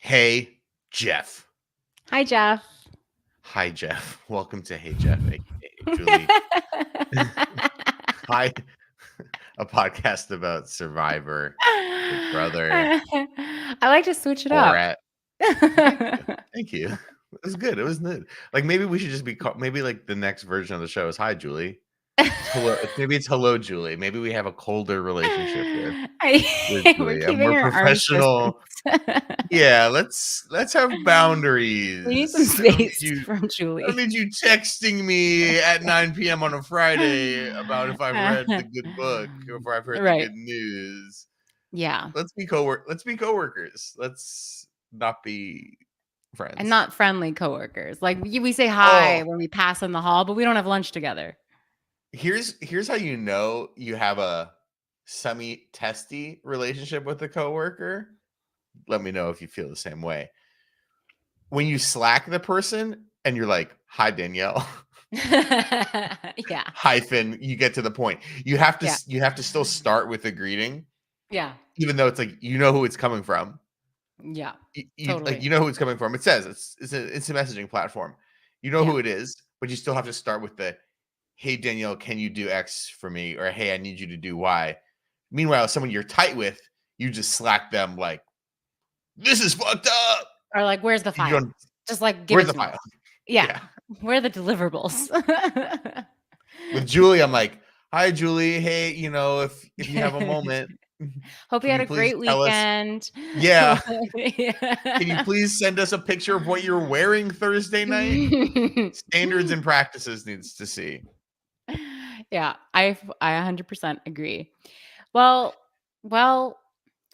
Hey, Jeff. Hi, Jeff. Hi, Jeff. Welcome to Hey, Jeff, aka Julie. Hi, a podcast about Survivor, Big Brother, I like to switch it up. Borat. Thank you. Thank you. It was good. It was good. Like maybe we should just be called. Maybe like the next version of the show is Hi, Julie. It's hello. Maybe it's Hello, Julie. Maybe we have a colder relationship with We're Julie, a keeping more our arms professional. distance. Yeah, let's have We need some boundaries. space from I don't Julie. need you texting me at 9 p.m. on a Friday about if I've read the good book or if I've heard the Right. good news. Yeah. Let's be coworkers. Let's not be friends. And not friendly coworkers. Like we say Oh, hi when we pass in the hall, but we don't have lunch together. here's how you know you have a semi-testy relationship with a coworker. Let me know if you feel the same way. When you Slack the person and you're like, "Hi, Danielle." Yeah. Hyphen, you get to the point. You have to still start with a greeting, Yeah. even though it's like you know who it's coming from. Yeah. Like Totally. you know who it's coming from. It says it's a messaging platform. You know Yeah. who it is, but you still have to start with the "Hey Danielle, can you do X for me?" or "Hey, I need you to do Y." Meanwhile, someone you're tight with, you just Slack them like, "This is fucked up." Or like, where's the You file? don't. Just like give Where's it the to me. file? Yeah. Yeah. Where are the deliverables? With Julie, I'm like, "Hi, Julie. Hey, if you have a moment, Hope you can had you a please great tell us?" weekend. Yeah. Can you Yeah. please send us a picture of what you're wearing Thursday night? Standards and practices needs to see. Yeah, I 100% agree. Well, well,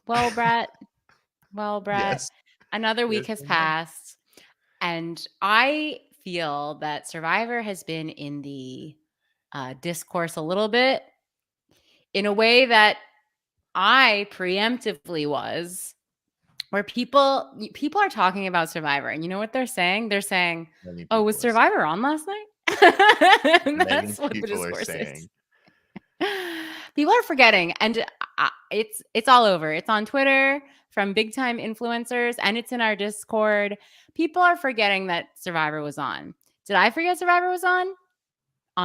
Brett. Well, Brett, Yes. another Yes. week has passed, and I feel that Survivor has been in the discourse a little bit in a way that I preemptively was, where people are talking about Survivor, and you know what they're saying? They're saying, Many "Oh, was people are Survivor saying. on last night?" And Many that's what the people are discourse saying. is. People are forgetting, and it's all over. It's on Twitter from big time influencers, and it's in our Discord. People are forgetting that Survivor was on. Did I forget Survivor was on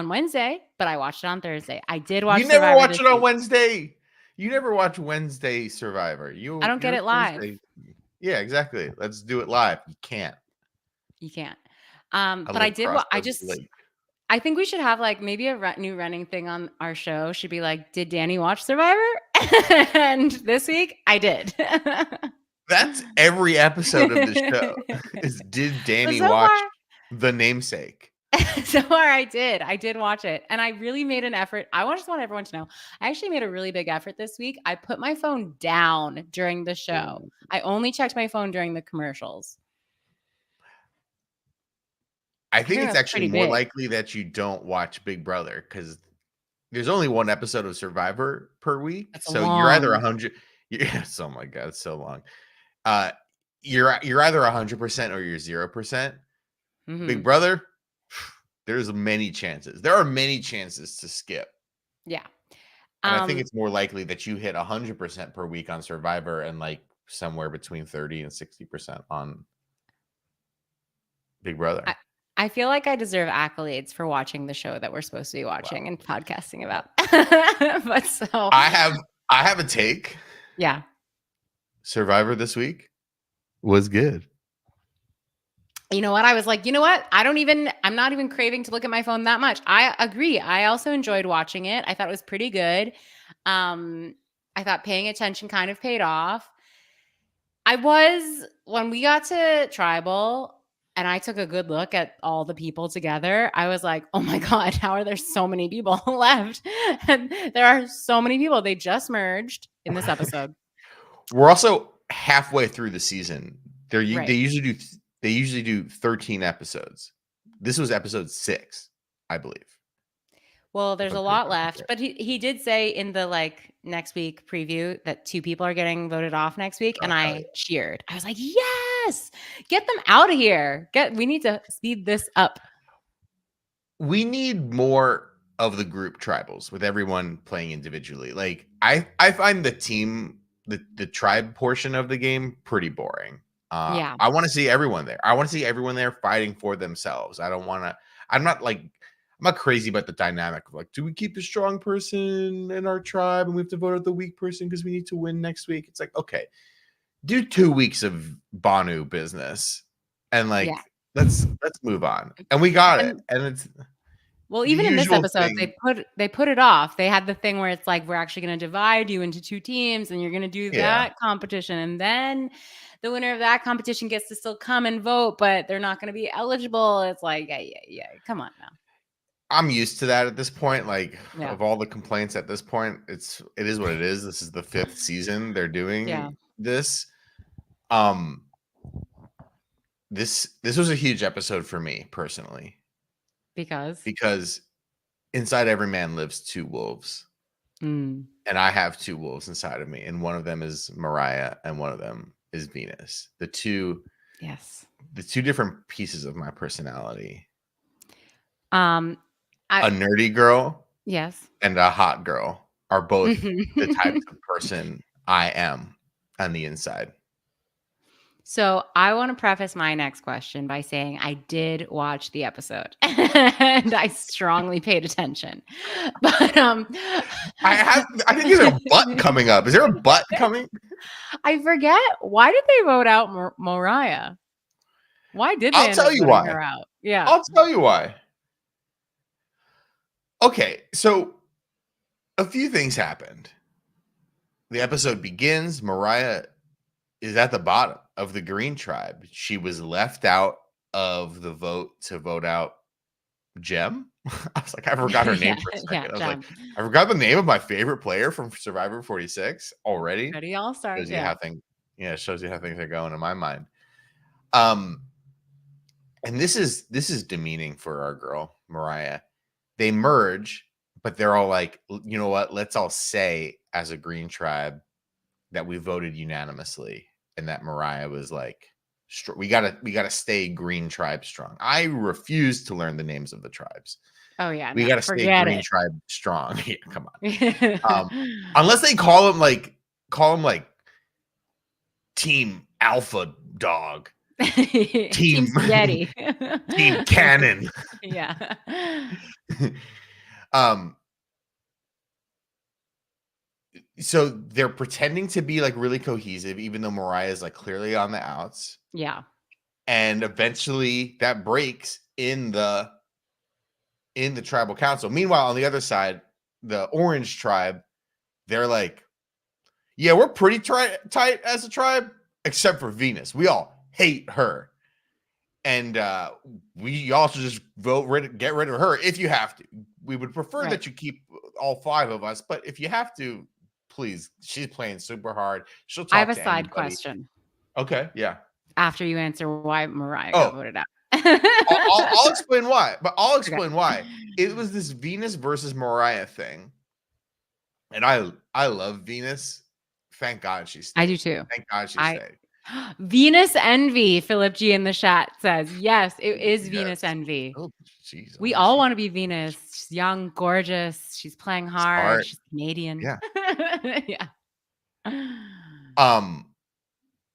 Wednesday? But I watched it on Thursday. I did watch You never Survivor watch this it on week. Wednesday. You never watch Wednesday Survivor. I don't get You're it live. Thursday. Yeah, exactly. Let's do it live. You can't. You can't. I But I live did. across I the just. lake. I think we should have like maybe a new running thing on our show. Should be like, did Dani watch Survivor? And this week I did. That's every episode of the show. Is did But Dani so watch far, The Namesake? so far I did. I did watch it, and I really made an effort. Just want everyone to know. I actually made a really big effort this week. I put my phone down during the show. Ooh. I only checked my phone during the commercials. I I think think it's that's actually pretty more big. likely that you don't watch Big Brother because there's only one episode of Survivor per week. It's So you're either long. 100. Yes, oh my god, it's so long. Uh, you're either 100% or you're 0%. Big Hmm. Brother, there's many chances. There are many chances to skip, Yeah. and I think Um, it's more likely that you hit 100% per week on Survivor and like somewhere between 30 and 60% on Big I, Brother. I feel like I deserve accolades for watching the show that we're supposed to be watching Wow. and podcasting Wow. about. But so, I have a take. yeah. Survivor this week was good. You know what? I was like, you know what? I'm not even craving to look at my phone that much. I agree. I also enjoyed watching it. I thought it was pretty good. I thought paying attention kind of paid off. When we got to Tribal and I took a good look at all the people together, I was like, oh my God, how are there so many people left? And there are so many people. They just merged in this episode. We're also halfway through the season. They Right. usually do 13 episodes. This was episode 6, I believe. Well, there's Of a Big lot Brother. left, but he did say in the next week preview that 2 people are getting voted off next week, Oh, and hell I cheered. I was like, "Yes! Get them out of here. We need to speed this up." yeah. We need more of the group tribals with everyone playing individually. Like I find the tribe portion of the game pretty boring. Yeah. I want to see everyone there. I want to see everyone there fighting for themselves. I don't want to. I'm not like. I'm not crazy about the dynamic of like, do we keep the strong person in our tribe and we have to vote out the weak person because we need to win next week? It's like, okay, do 2 weeks of Banu business and like Yeah. let's move on. And we got it. And And it's well, the even in this usual episode, thing. they put it off. They had the thing where it's like, we're actually going to divide you into 2 teams and you're going to do Yeah. that competition. And then the winner of that competition gets to still come and vote, but they're not going to be eligible. It's like, yeah. Come on now. I'm used to that at this point. Like Yeah. of all the complaints at this point, it is what it is. This is the 5th season they're doing this. This was a huge episode for me personally. Because inside every man lives 2 wolves. Mm. And I have 2 wolves inside of me. And one of them is Moriah and one of them is Venus. The two different pieces of my personality. A nerdy girl and a hot girl are both the types of person I am on the inside. So I want to preface my next question by saying I did watch the episode and I strongly paid attention. But I think there's a butt coming up. Is there a butt coming? I forget. Why did they vote out Moriah? Why did they I'll tell you why. her out? Yeah. I'll tell you why. Okay, so a few things happened. The episode begins. Moriah is at the bottom of the green tribe. She was left out of the vote to vote out Jem. I was like, I forgot her name for a second. I was like, I forgot the name of my favorite player from Survivor 46 already. Ready all-star. Shows you how things are going in my mind. And this is demeaning for our girl, Moriah. They merge, but they're all like, you know what? Let's all say as a green tribe that we voted unanimously, and that Moriah was like, we gotta stay green tribe strong. I refuse to learn the names of the tribes. Oh yeah, we gotta stay green tribe strong. Yeah, come on. Unless they call them like Team Alpha Dog, Team Yeti, Team Cannon. Yeah. So they're pretending to be like really cohesive, even though Moriah is like clearly on the outs. Yeah. And eventually that breaks in the tribal council. Meanwhile, on the other side, the orange tribe, they're like, yeah, we're pretty tight as a tribe, except for Venus. We all hate her. And we also just get rid of her if you have to. We would prefer that you keep all 5 of us, but if you have to, please. She's playing super hard. She'll talk. I have a side question. Okay, yeah. After you answer why Moriah got voted out. I'll explain why. But I'll explain why. It was this Venus versus Moriah thing. And I love Venus. Thank God she stayed. I do too. Thank God she stayed. Venus envy, Philip G in the chat says. Yes, it is Venus envy. Oh, geez, we all want to be Venus. She's young, gorgeous. She's playing hard. She's Canadian. Yeah. Yeah.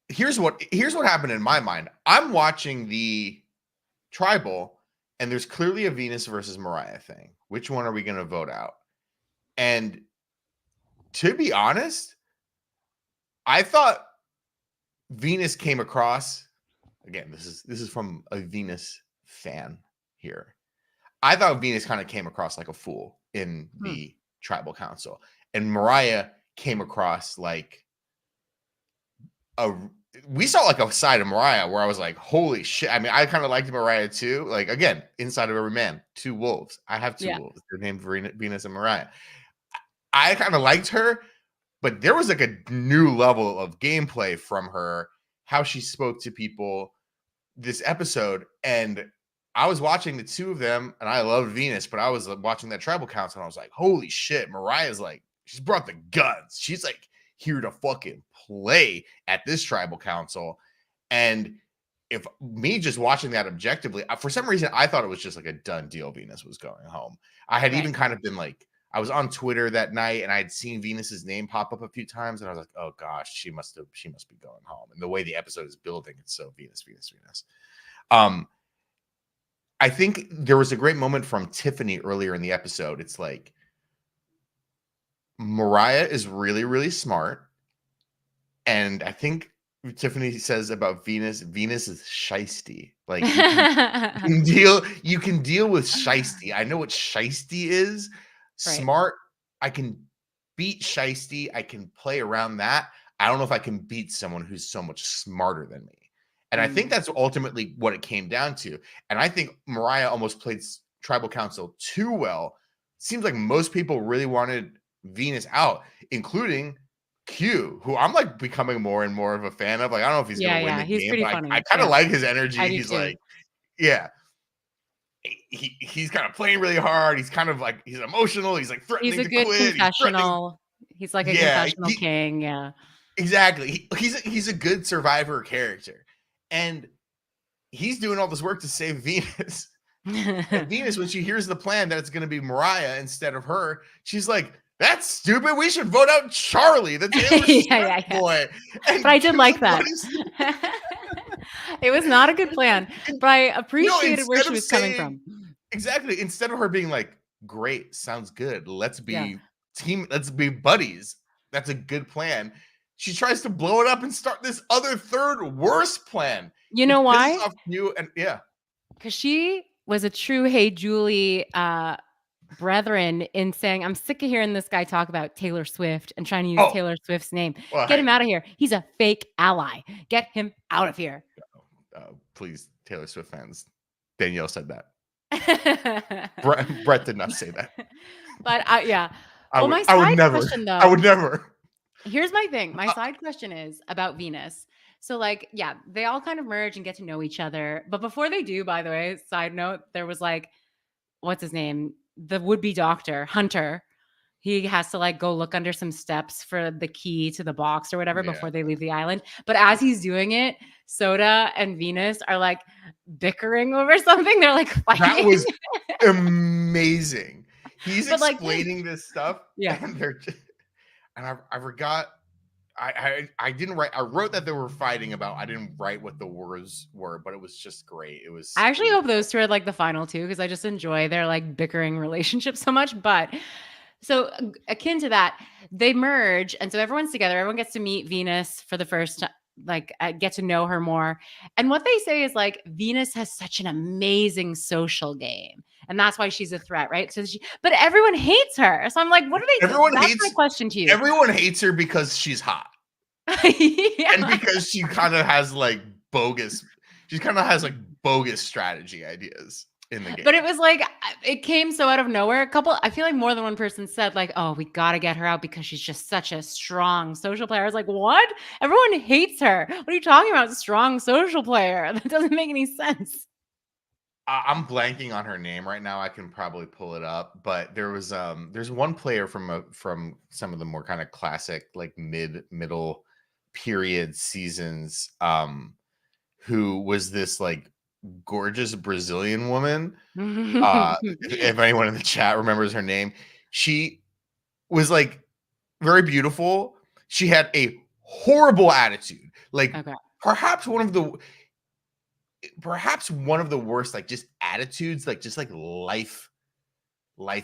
Here's what happened in my mind. I'm watching the tribal, and there's clearly a Venus versus Moriah thing. Which one are we going to vote out? And to be honest, I thought Venus came across, again, this is from a Venus fan here. I thought Venus kind of came across like a fool in the tribal council, and Moriah came across like we saw like a side of Moriah where I was like, holy shit. I mean, I kind of liked Moriah too. Like, again, inside of every man, 2 wolves. I have 2 wolves. They're named Venus and Moriah. I kind of liked her, but there was like a new level of gameplay from her, how she spoke to people this episode. And I was watching the 2 of them, and I loved Venus, but I was watching that tribal council, and I was like, holy shit, Moriah's like, she's brought the guns. She's like here to fucking play at this tribal council. And if me just watching that objectively, for some reason, I thought it was just like a done deal. Venus was going home. I had even kind of been like, I was on Twitter that night and I had seen Venus's name pop up a few times, and I was like, oh gosh, she must be going home. And the way the episode is building, it's so Venus, Venus, Venus. I think there was a great moment from Tiffany earlier in the episode. It's like Moriah is really, really smart. And I think Tiffany says about Venus is shisty. Like you can deal with shisty. I know what shisty is. Right. Smart, I can beat shisty. I can play around that. I don't know if I can beat someone who's so much smarter than me. And I think that's ultimately what it came down to. And I think Moriah almost played tribal council too well. Seems like most people really wanted Venus out, including Q, who I'm like becoming more and more of a fan of. Like, I don't know if he's gonna win the he's game, pretty but funny. I kind of like his energy. He's too. like, yeah. He's kind of playing really hard. He's kind of like, he's emotional. He's like threatening He's a to good quit. confessional. He's like a confessional king. Yeah. Exactly. He's a good survivor character. And he's doing all this work to save Venus. And Venus, when she hears the plan that it's going to be Moriah instead of her, she's like, that's stupid. We should vote out Charlie, the Taylor Swift boy. And but I did like that. It was not a good plan, but I appreciated where she was coming from. Exactly. Instead of her being like, great, sounds good. Let's be let's be buddies. That's a good plan. She tries to blow it up and start this other third worst plan. You know why? Off you and because she was a true Hey Julie brethren in saying, I'm sick of hearing this guy talk about Taylor Swift and trying to use Taylor Swift's name. Get him out of here. He's a fake ally. Get him out of here. Please, Taylor Swift fans. Danielle said that. Brett did not say that. But yeah. I would never. Here's my thing. My side question is about Venus. So like, yeah, they all kind of merge and get to know each other. But before they do, by the way, side note, there was like, what's his name? The would-be doctor, Hunter. He has to like go look under some steps for the key to the box or whatever before they leave the island. But as he's doing it, Soda and Venus are like bickering over something. They're like fighting. That was amazing. He's explaining this stuff. Yeah. And I forgot. I didn't write. I wrote that they were fighting about. I didn't write what the words were, but it was just great. It was. I actually hope those two are like the final two because I just enjoy their like bickering relationship so much. But so akin to that, they merge, and so everyone's together. Everyone gets to meet Venus for the first time. Like get to know her more. And what they say is like Venus has such an amazing social game. And that's why she's a threat, right? So but everyone hates her. So I'm like, what do they do? That's my question to you. Everyone hates her because she's hot. And because she kind of has like bogus strategy ideas in the game. But it was like, it came so out of nowhere. I feel like more than one person said like, oh, we got to get her out because she's just such a strong social player. I was like, what? Everyone hates her. What are you talking about? Strong social player. That doesn't make any sense. I'm blanking on her name right now. I can probably pull it up, but there's one player from some of the more kind of classic, like middle period seasons, who was this like gorgeous Brazilian woman. If anyone in the chat remembers her name, she was like very beautiful. She had a horrible attitude, like perhaps one of the worst, like just attitudes, like just like life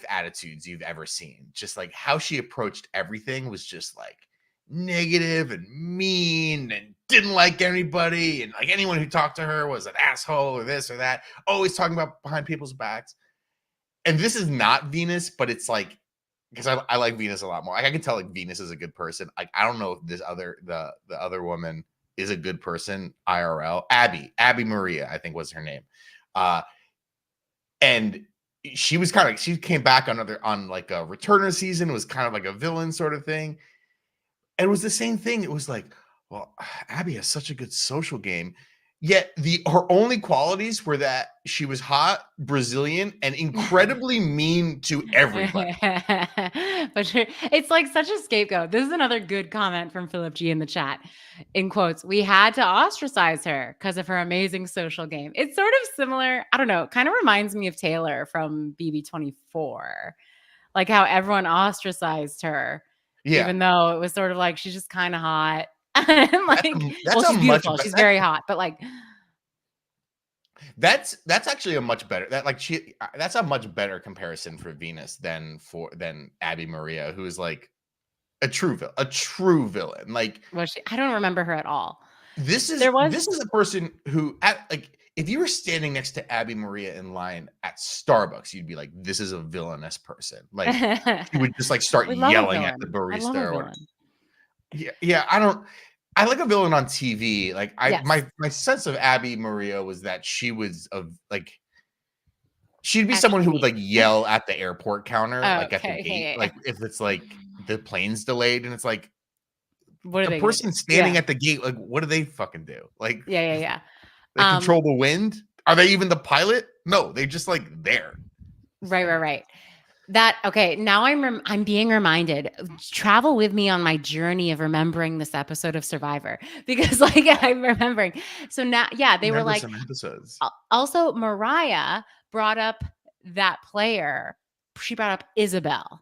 attitudes you've ever seen. Just like how she approached everything was just like negative and mean and didn't like anybody, and like anyone who talked to her was an asshole or this or that, always talking about behind people's backs. And this is not Venus, but it's like, because I like Venus a lot more. Like I can tell like Venus is a good person. Like I don't know if the other woman is a good person IRL. Abby Maria, I think was her name. And she came back on like a returner season, was kind of like a villain sort of thing. And it was the same thing. It was like, well, Abby has such a good social game. Yet her only qualities were that she was hot, Brazilian, and incredibly mean to everybody. But it's like such a scapegoat. This is another good comment from Philip G in the chat. In quotes, we had to ostracize her because of her amazing social game. It's sort of similar. I don't know. Kind of reminds me of Taylor from BB24. like how everyone ostracized her, Yeah, even though it was sort of like she's just kind of hot. And like, that's well, a she's much beautiful. be- She's that, very hot, but like, that's actually a much better that's a much better comparison for Venus than Abby Maria, who is like a true villain. Like was she? I don't remember her at all. this There was is a person who like if you were standing next to Abby Maria in line at Starbucks, you'd be like, this is a villainous person. Like she would just like start we love a yelling at the villain. I love barista a or whatever. villain. Yeah, I like a villain on TV. Like Yes. my sense of Abby Maria was that she was she'd be someone who would like yell at the airport counter, like at the Okay. gate, Yeah. like if it's like the plane's delayed and it's like What are the they gonna do? person standing Yeah. at the gate, like what do they fucking do? Like Yeah. they control the wind? Are they even the pilot? No, they just like there. Right. That okay. Now I'm being reminded. Travel with me on my journey of remembering this episode of Survivor because like I'm remembering. So now, yeah, they were Remember like. some episodes. Also, Moriah brought up that player. She brought up Isabel.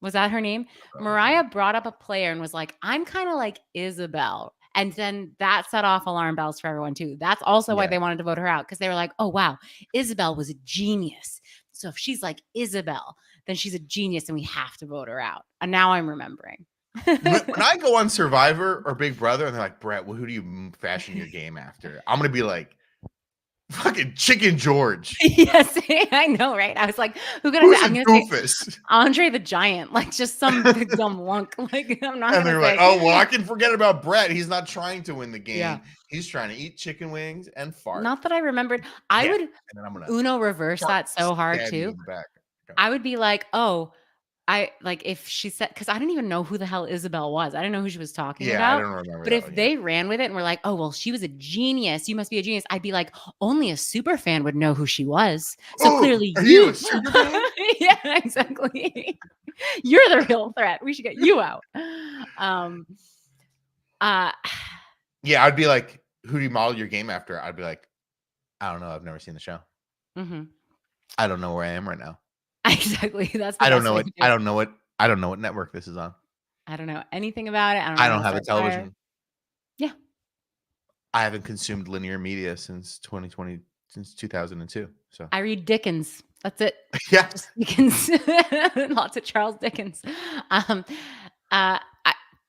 Was that her name? Moriah brought up a player and was like, "I'm kind of like Isabel." And then that set off alarm bells for everyone too. That's also why they wanted to vote her out because they were like, "Oh wow, Isabel was a genius. So if she's like Isabel, then she's a genius and we have to vote her out." And now I'm remembering. When I go on Survivor or Big Brother and they're like, Brett, well, who do you fashion your game after? I'm gonna be like, fucking Chicken George. Yes, I know, right? I was like, I'm gonna doofus? say Andre the Giant, like just some big dumb lunk. Like I'm not. And they're gonna like, oh well, I can forget about Brett. He's not trying to win the game. Yeah. He's trying to eat chicken wings and fart. Not that I remembered. I would and then I'm gonna Uno reverse that so hard stab you too. in the back. I would be like, oh, I like if she said because I didn't even know who the hell Isabel was. I didn't know who she was talking Yeah, about. I don't remember. But if they ran with it and were like, oh well, she was a genius. You must be a genius. I'd be like, only a super fan would know who she was. So clearly are you. you a super fan? Yeah, exactly. You're the real threat. We should get you out. Yeah, I'd be like, who do you model your game after? I'd be like, I don't know. I've never seen the show. Mm-hmm. I don't know where I am right now. Exactly. That's the I don't best know way it. to do I don't know what. I don't know what network this is on. I don't know anything about it. I don't have a television. Yeah. I haven't consumed linear media since 2020, since 2002. So I read Dickens. That's it. yeah, Just Dickens. Lots of Charles Dickens.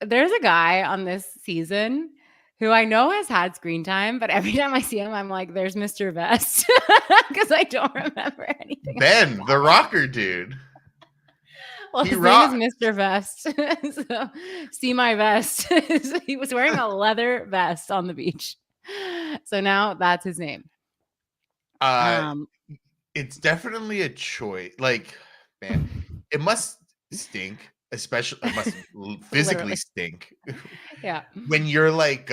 There's a guy on this season who I know has had screen time, but every time I see him, I'm like, there's Mr. Vest because I don't remember anything. Ben, the rocker dude. Well, his name is Mr. Vest. So, see my vest. He was wearing a leather vest on the beach. So now that's his name. It's definitely a choice. Like, man, it must stink. Especially, it must physically stink. Yeah. When you're like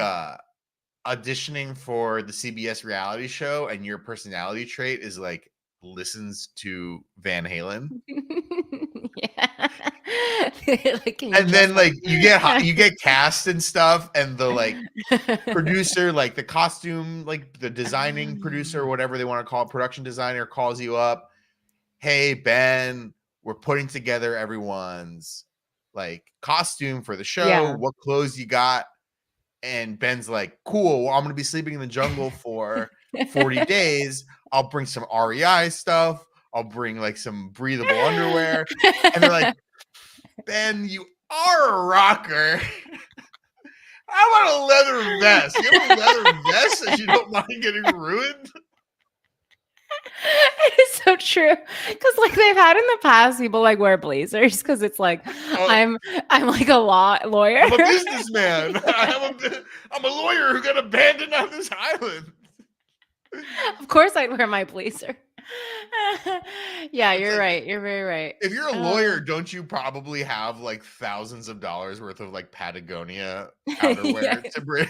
auditioning for the CBS reality show and your personality trait is like listens to Van Halen. Yeah. And then like you get cast and stuff, and the like producer, like the costume, like the designing producer or whatever they want to call it, production designer calls you up. Hey Ben, we're putting together everyone's like costume for the show. Yeah. What clothes you got? And Ben's like, cool. Well, I'm gonna be sleeping in the jungle for 40 days. I'll bring some REI stuff. I'll bring like some breathable underwear. And they're like, Ben, you are a rocker. How about a leather vest? You have a leather vest that you don't mind getting ruined? It's so true because like they've had in the past people like wear blazers because it's like I'm like a lawyer. I'm a businessman. I'm a lawyer who got abandoned on this island. Of course I'd wear my blazer. Yeah, you're right. You're very right. If you're a lawyer, don't you probably have like thousands of dollars worth of like Patagonia outerwear to bring?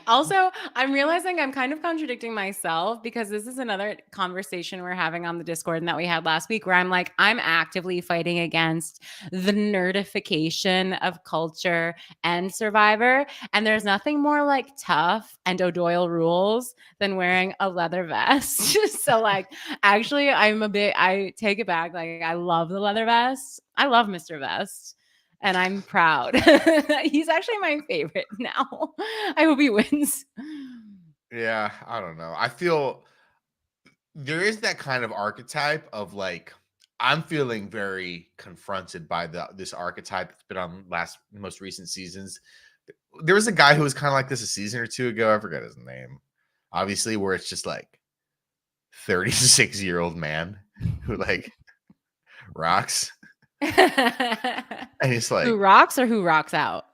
Also, I'm realizing I'm kind of contradicting myself because this is another conversation we're having on the Discord and that we had last week where I'm like, I'm actively fighting against the nerdification of culture and Survivor. And there's nothing more like tough and O'Doyle rules than wearing a leather vest. So, like, actually, I take it back. Like, I love the leather vest. I love Mr. Vest and I'm proud. He's actually my favorite now. I hope he wins. Yeah, I don't know. I feel there is that kind of archetype of like I'm feeling very confronted by this archetype that's been on most recent seasons. There was a guy who was kind of like this a season or two ago. I forgot his name. Obviously, where it's just like 36-year-old man who like rocks. And he's like Who rocks or who rocks out?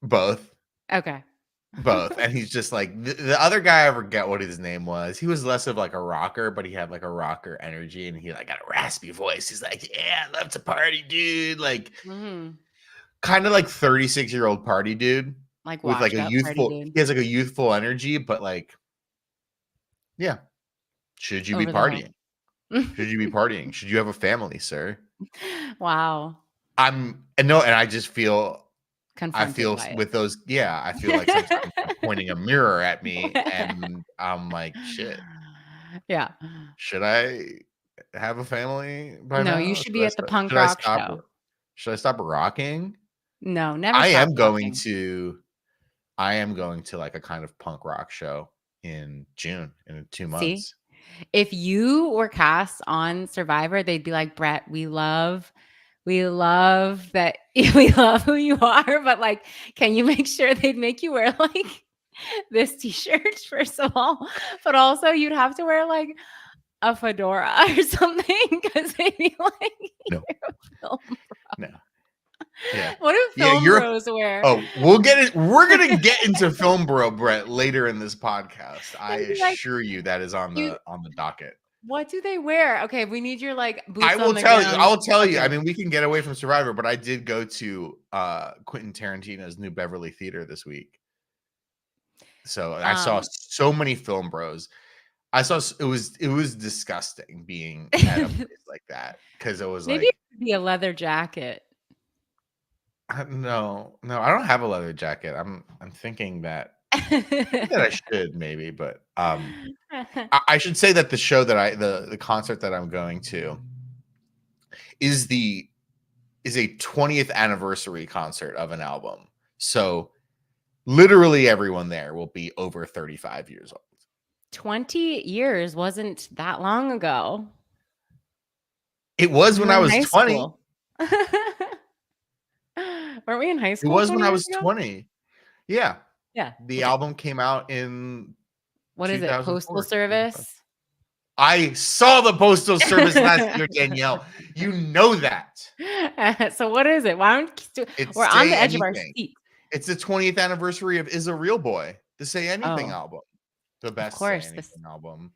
both. Okay. Both. And he's just like the other guy, I forget what his name was. He was less of like a rocker, but he had like a rocker energy and he like got a raspy voice. He's like, yeah, I love to party, dude. Like kind of like 36-year-old party dude. Like With like washed a up party youthful, dude. he has like a youthful energy, but like, yeah. Should you be Over the hill. partying? Should you be partying? Should you have a family, sir? Wow. And I just feel Confronted by it. with those, yeah, I feel like sometimes they're pointing a mirror at me and I'm like, shit, Yeah. should I have a family by No, you now? should be at the punk rock show. Should I stop rocking? No, never I stop am going rocking. to like a kind of punk rock show in June in 2 See? months. If you were cast on Survivor, they'd be like, Brett, we love that we love who you are, but like, can you make sure they'd make you wear like this t-shirt, first of all, but also you'd have to wear like a fedora or something because they'd be like, No. film No. Yeah. What do film bros wear? Oh, we're gonna get into film bro Brett later in this podcast. I assure you that is on the docket. What do they wear? Okay, we need your like boots I will on the tell you. ground. I'll tell you. I mean, we can get away from Survivor, but I did go to Quentin Tarantino's New Beverly Theater this week. So I saw so many film bros. I saw it was disgusting being at a place like that because it was maybe like it could be a leather jacket. No, I don't have a leather jacket. I'm thinking that I should maybe, but I should say that the show that the concert that I'm going to is a 20th anniversary concert of an album. So literally everyone there will be over 35 years old. 20 years wasn't that long ago. It was when I was 20. Weren't we in high school? It was when I was 20. Yeah. Yeah. The album came out in what is it? Postal Service? I saw the Postal Service last year, Danielle. You know that. So what is it? Why don't we're on the edge of our seat? It's the 20th anniversary of Is a Real Boy, the Say Anything album. The best Say Anything album.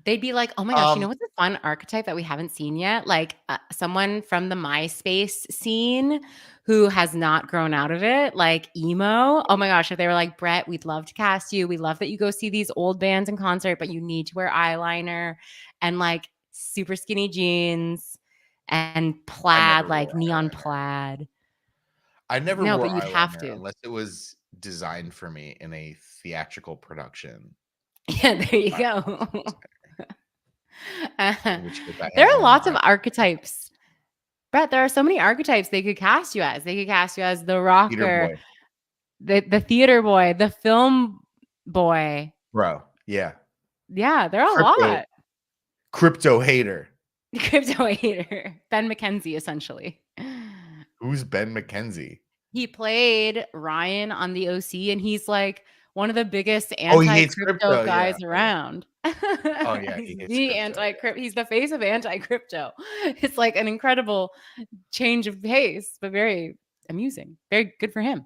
They'd be like, oh my gosh, you know what's a fun archetype that we haven't seen yet? Like someone from the MySpace scene who has not grown out of it, like emo. Oh my gosh, if they were like, Brett, we'd love to cast you. We love that you go see these old bands in concert, but you need to wear eyeliner and like super skinny jeans and plaid, like neon plaid. I never wore but you'd have to. Unless it was designed for me in a theatrical production. Yeah, there you go. There are lots of archetypes. Brett, there are so many archetypes they could cast you as. They could cast you as the rocker, the theater boy, the film boy. Bro, yeah. Yeah, there are a lot. Crypto hater. Crypto hater. Ben McKenzie, essentially. Who's Ben McKenzie? He played Ryan on the OC, and he's like one of the biggest anti-crypto guys around. Oh yeah, he's the face of anti-crypto. It's like an incredible change of pace, but very amusing. Very good for him.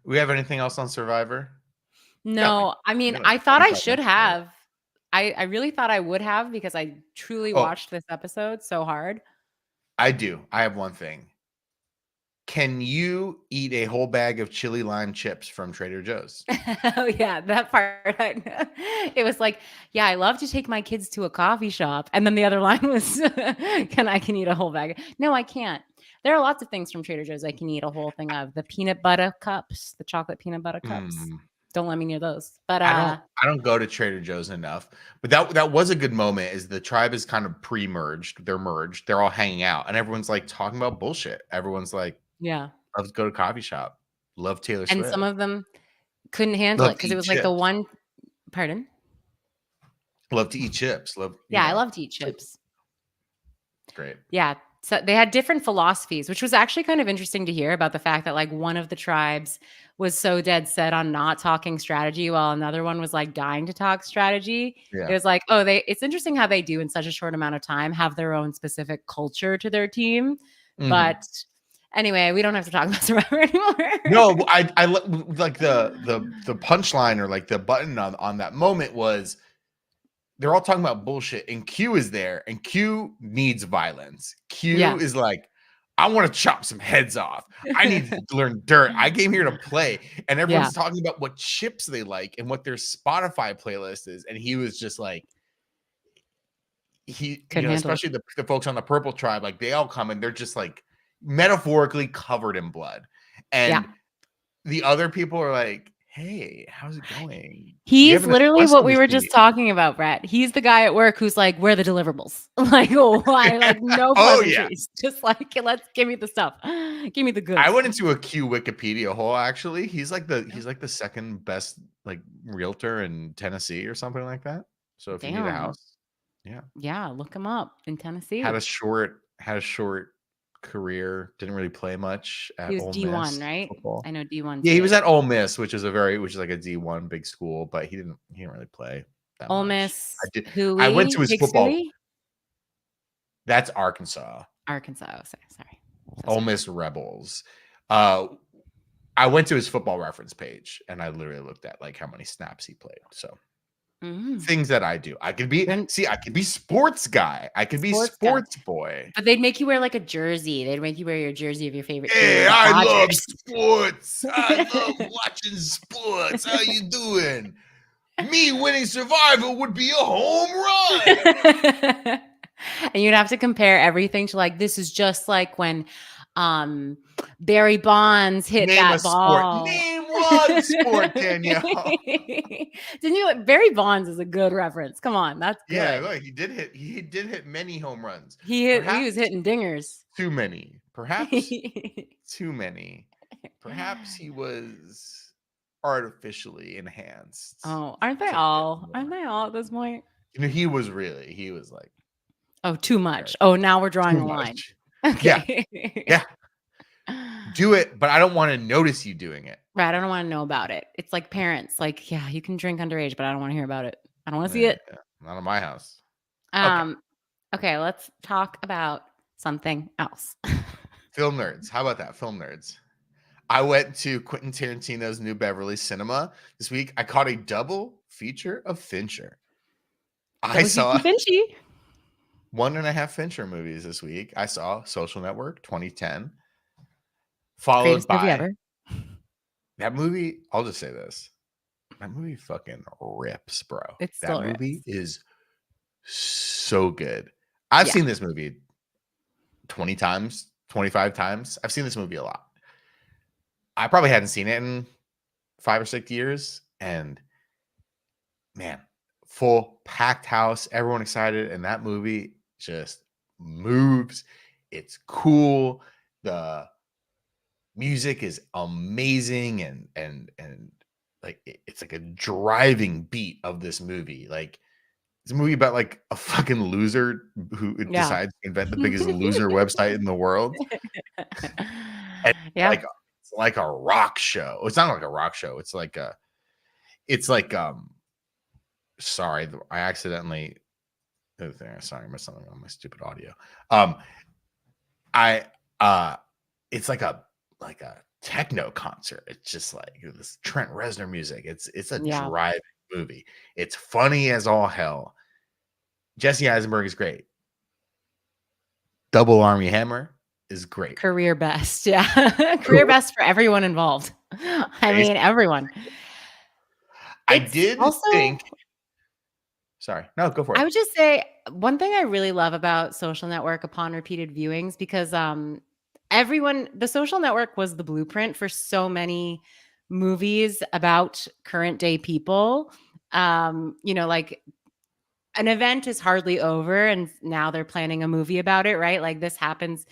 We have anything else on Survivor? No, I mean, I thought I should have. I really thought I would have because I truly watched this episode so hard. I do. I have one thing. Can you eat a whole bag of chili lime chips from Trader Joe's? Oh yeah, that part. It was like, yeah, I love to take my kids to a coffee shop, and then the other line was, I can eat a whole bag? No, I can't. There are lots of things from Trader Joe's I can eat a whole thing of. The peanut butter cups, the chocolate peanut butter cups. Mm, Don't let me near those. But I don't go to Trader Joe's enough. But that was a good moment. Is the tribe is kind of pre-merged. They're merged. They're all hanging out, and everyone's like talking about bullshit. Everyone's like, yeah, "Let's go to coffee shop. Love Taylor and some Swift. of them couldn't handle it Love to because it eat was like the chips. one. Pardon? Love to eat chips. Love Yeah, I love to eat It's chips. great. Yeah. So they had different philosophies, which was actually kind of interesting to hear about the fact that like one of the tribes was so dead set on not talking strategy while another one was like dying to talk strategy. It Yeah. was like, it's interesting how they do in such a short amount of time have their own specific culture to their team. Mhm. But anyway, we don't have to talk about Survivor anymore. No, I like the punchline or like the button on that moment was they're all talking about bullshit, and Q is there, and Q needs violence. Q Yeah. is like, I want to chop some heads off. I need to learn dirt. I came here to play. And Yeah. everyone's talking about what chips they like and what their Spotify playlist is. And he was just like, Couldn't handle it. especially the folks on the purple tribe, like they all come and they're just like metaphorically covered in blood. Yeah. And the other people are like, hey, how's it going? We have He's an literally what espresso we were just machine. talking about, Brett. He's the guy at work who's like, "Where are the deliverables?" Like, why? Like, no Oh yeah. pleasantries. Just like, let's give me the stuff. Give me the I goods. went into a Q Wikipedia hole actually. He's like the second best like realtor in Tennessee or something like that. So if you need a Damn. house, yeah. Yeah, look him up in Had Tennessee. a short career, didn't really play much He at was Ole D1, Miss right? football. I know D1 Yeah, he was too. at Ole Miss, which is like a D1 big school, but he didn't really play that Ole much. Miss, I went Huey, to his Big football. Suey, That's Arkansas. Arkansas. Oh, sorry. So Ole sorry. Miss Rebels. Uh I went to his football reference page and I literally looked at like how many snaps he played. So Mm. things that I do. I could be Then sports guy. I could be sports guy. sports boy. But they'd make you wear like a jersey. They'd make you wear your jersey of your favorite team, Hey, the I love Dodgers. sports. I love watching sports. How you doing? Me winning Survivor would be a home run. And you'd have to compare everything to like this is just like when Barry Bonds hit Name a that sport. ball. Name one sport, Danielle. Didn't you? Barry Bonds is a good reference. Come on, that's Yeah, good. look, he did hit many home runs. He was Perhaps hitting dingers. too many. Perhaps too many. Perhaps he was artificially enhanced Oh, aren't they to hit all? Aren't more. they all at this point? He was like Oh, too very much. Oh, now we're drawing too a line. much. Yeah, Okay. yeah. Do it, but I don't want to notice you doing it. Right, I don't wanna know about it. It's like parents, like, "Yeah, you can drink underage, but I don't wanna hear about it. I don't wanna see it." Yeah, not in my house. Okay. Um, okay, let's talk about something else. Film nerds. How about that? Film nerds. I went to Quentin Tarantino's New Beverly Cinema this week. I caught a double feature of Fincher. I Double saw feature Finchy. 1.5 Fincher movies this week. I saw Social Network 2010, followed Greatest movie by ever. that movie. I'll just say this. That movie fucking rips, bro. It That still movie rips. is so good. I've Yeah. seen this movie 20 times, 25 times. I've seen this movie a lot. I probably hadn't seen it in 5 or 6 years. And man, full packed house, everyone excited. And that movie just moves. It's cool. The music is amazing and like it's like a driving beat of this movie. Like it's a movie about like a fucking loser who Yeah. decides to invent the biggest loser website in the world. And Yeah. like it's like a rock show. It's not like a rock show. It's like sorry, I accidentally sorry, I missed something on my stupid audio. I it's like a techno concert. It's just like this Trent Reznor music. It's a Yeah. driving movie. It's funny as all hell. Jesse Eisenberg is great. Double Army Hammer. is great. Career best. Yeah. Career best for everyone involved. I mean, everyone. I It's did also think. Sorry, no, go for I it. would just say one thing I really love about Social Network upon repeated viewings because the Social Network was the blueprint for so many movies about current day people. Like an event is hardly over and now they're planning a movie about it, right? Like this happens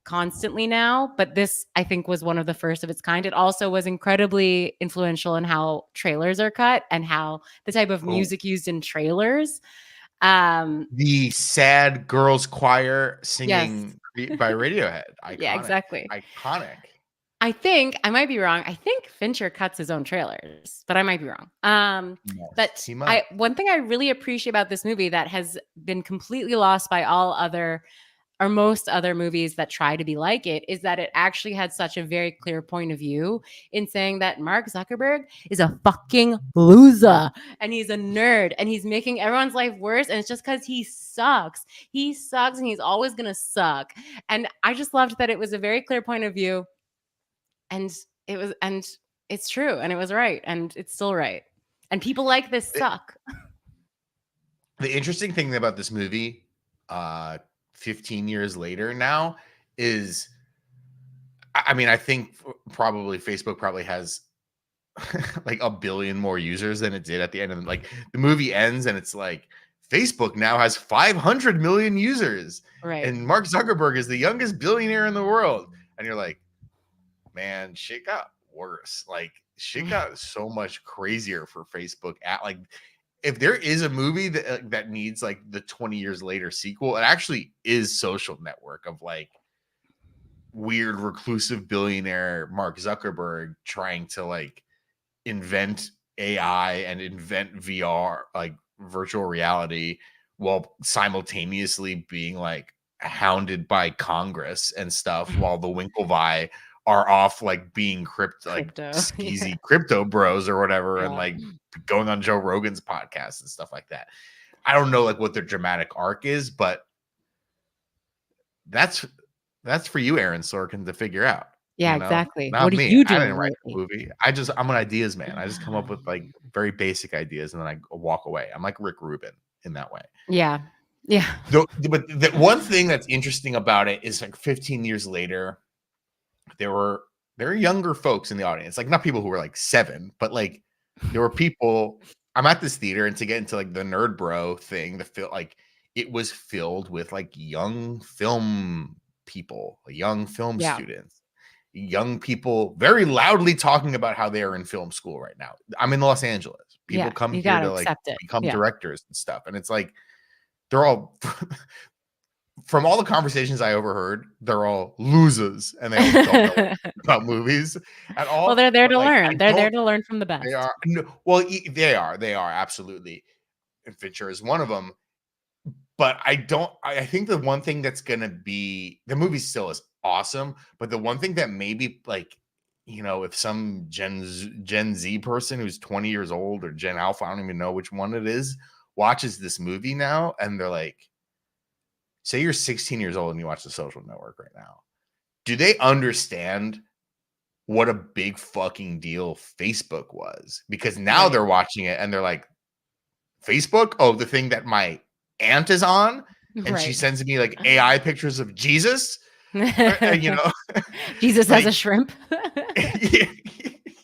constantly now, but this I think was one of the first of its kind. It also was incredibly influential in how trailers are cut and how the type of Oh, music used in trailers. Um, the sad girls choir yes. singing by Radiohead. Yeah, Iconic. exactly. Iconic. I think I might be wrong. I think Fincher cuts his own trailers, but I might be wrong. Yes, But he must. I one thing I really appreciate about this movie that has been completely lost by all other or most other movies that try to be like it is that it actually had such a very clear point of view in saying that Mark Zuckerberg is a fucking loser and he's a nerd and he's making everyone's life worse. And it's just because he sucks. He sucks and he's always going to suck. And I just loved that it was a very clear point of view and and it's true and it was right and it's still right. And people like this The, suck. the interesting thing about this movie, uh, 15 years later now, is I mean, I think probably Facebook probably has like a billion more users than it did at the end of the, like the movie ends and it's like Facebook now has 500 million users Right. and Mark Zuckerberg is the youngest billionaire in the world. And you're like, man, shit got worse. Like shit got so much crazier for Facebook. At like, if there is a movie that needs like the 20 years later sequel, it actually is Social Network of like weird reclusive billionaire Mark Zuckerberg trying to like invent AI and invent VR, like virtual reality, while simultaneously being like hounded by Congress and stuff, while the Winklevi are off like being like Crypto. Yeah. skeezy crypto bros or whatever, and Yeah. like going on Joe Rogan's podcast and stuff like that. I don't know like what their dramatic arc is, but that's that's for you, Aaron Sorkin, to figure out. Yeah, You know, exactly. not What are me. you I doing didn't write the lately? movie. I'm an ideas man. I just come up with like very basic ideas and then I walk away. I'm like Rick Rubin in that way. Yeah. Yeah. But the one thing that's interesting about it is like 15 years later, there were younger folks in the audience, like not people who were like 7, but like there were people. I'm at this theater, and to get into like the nerd bro thing, the feel like it was filled with like young film people, young film Yeah. students, young people very loudly talking about how they are in film school right now. I'm in Los Angeles. People Yeah. come You here gotta to like accept it. become Yeah. directors and stuff, and it's like they're all from all the conversations I overheard, they're all losers and they all don't know about movies at Well, all. they're there But to like, learn. I They're there don't. to learn from the They best. are no, well, they are absolutely. And Fincher is one of them. But I don't. I think the one thing that's gonna be the movie still is awesome. But the one thing that maybe like if some Gen Z person who's 20 years old or Gen Alpha, I don't even know which one it is, watches this movie now and they're like, say you're 16 years old and you watch The Social Network right now. Do they understand what a big fucking deal Facebook was? Because now Right. they're watching it and they're like, Facebook? Oh, the thing that my aunt is on? And she Right. sends me like AI pictures of Jesus? Jesus has a Like, shrimp. yeah,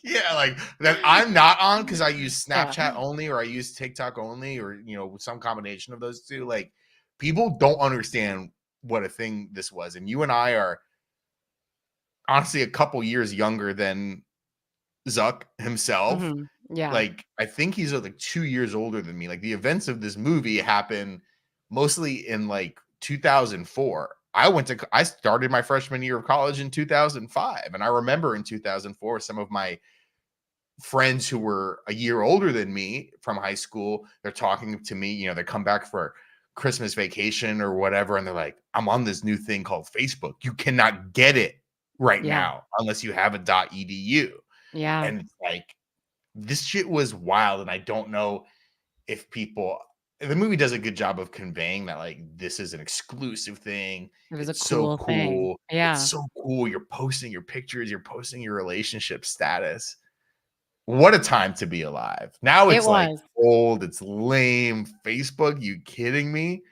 yeah, like that I'm not on because I use Yeah. Snapchat only or I use TikTok only or some combination of those two. Like people don't understand what a thing this was. And you and I are honestly a couple years younger than Zuck himself. Mhm. Yeah. Like I think he's like 2 years older than me. Like the events of this movie happen mostly in like 2004. I started my freshman year of college in 2005 and I remember in 2004 some of my friends who were a year older than me from high school, they're talking to me, they come back for Christmas vacation or whatever and they're like, I'm on this new thing called Facebook. You cannot get it right Yeah. now unless you have a .edu. Yeah. And it's like this shit was wild and I don't know if people the movie does a good job of conveying that like this is an exclusive thing. It was a It's so cool thing. cool. It's Yeah. so cool. You're posting your pictures, you're posting your relationship status. What a time to be alive. Now It it's like was. old, it's lame. Facebook, you kidding me?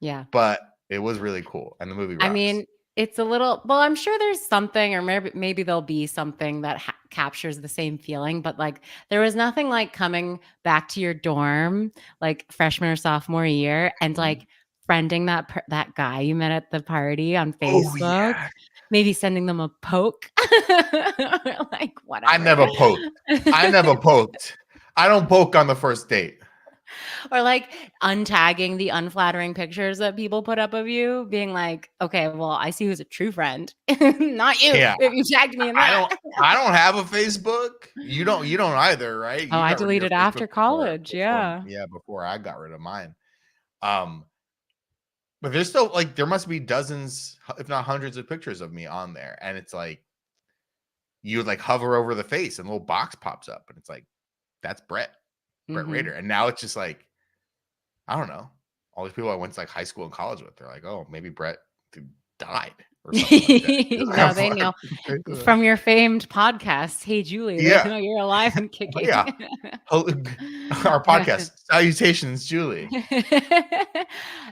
Yeah. But it was really cool. And the movie I rocks. mean, it's a little well, I'm sure there's something or maybe there'll be something that captures the same feeling, but like there was nothing like coming back to your dorm like freshman or sophomore year and like friending that guy you met at the party on Oh Facebook, yeah. maybe sending them a poke or like I whatever. never poked. I never poked. I don't poke on the first date. Or like untagging the unflattering pictures that people put up of you, being like, okay, well, I see who's a true friend. Not you. Yeah. If you tagged me in that. I don't have a Facebook. You don't either, right? Oh, You I got rid of your deleted Facebook after college. before Yeah. before I got rid of mine. But there's still like there must be dozens, if not hundreds of pictures of me on there. And it's like you would like hover over the face and a little box pops up and it's like, that's Brett Rader. And now it's just like, I don't know. All these people I went to like high school and college with, they're like, oh, maybe Brett died or something like that. No, they know from your famed podcast, Hey Julie, they know you're alive and kicking. Yeah. Our podcast, Salutations, Julie.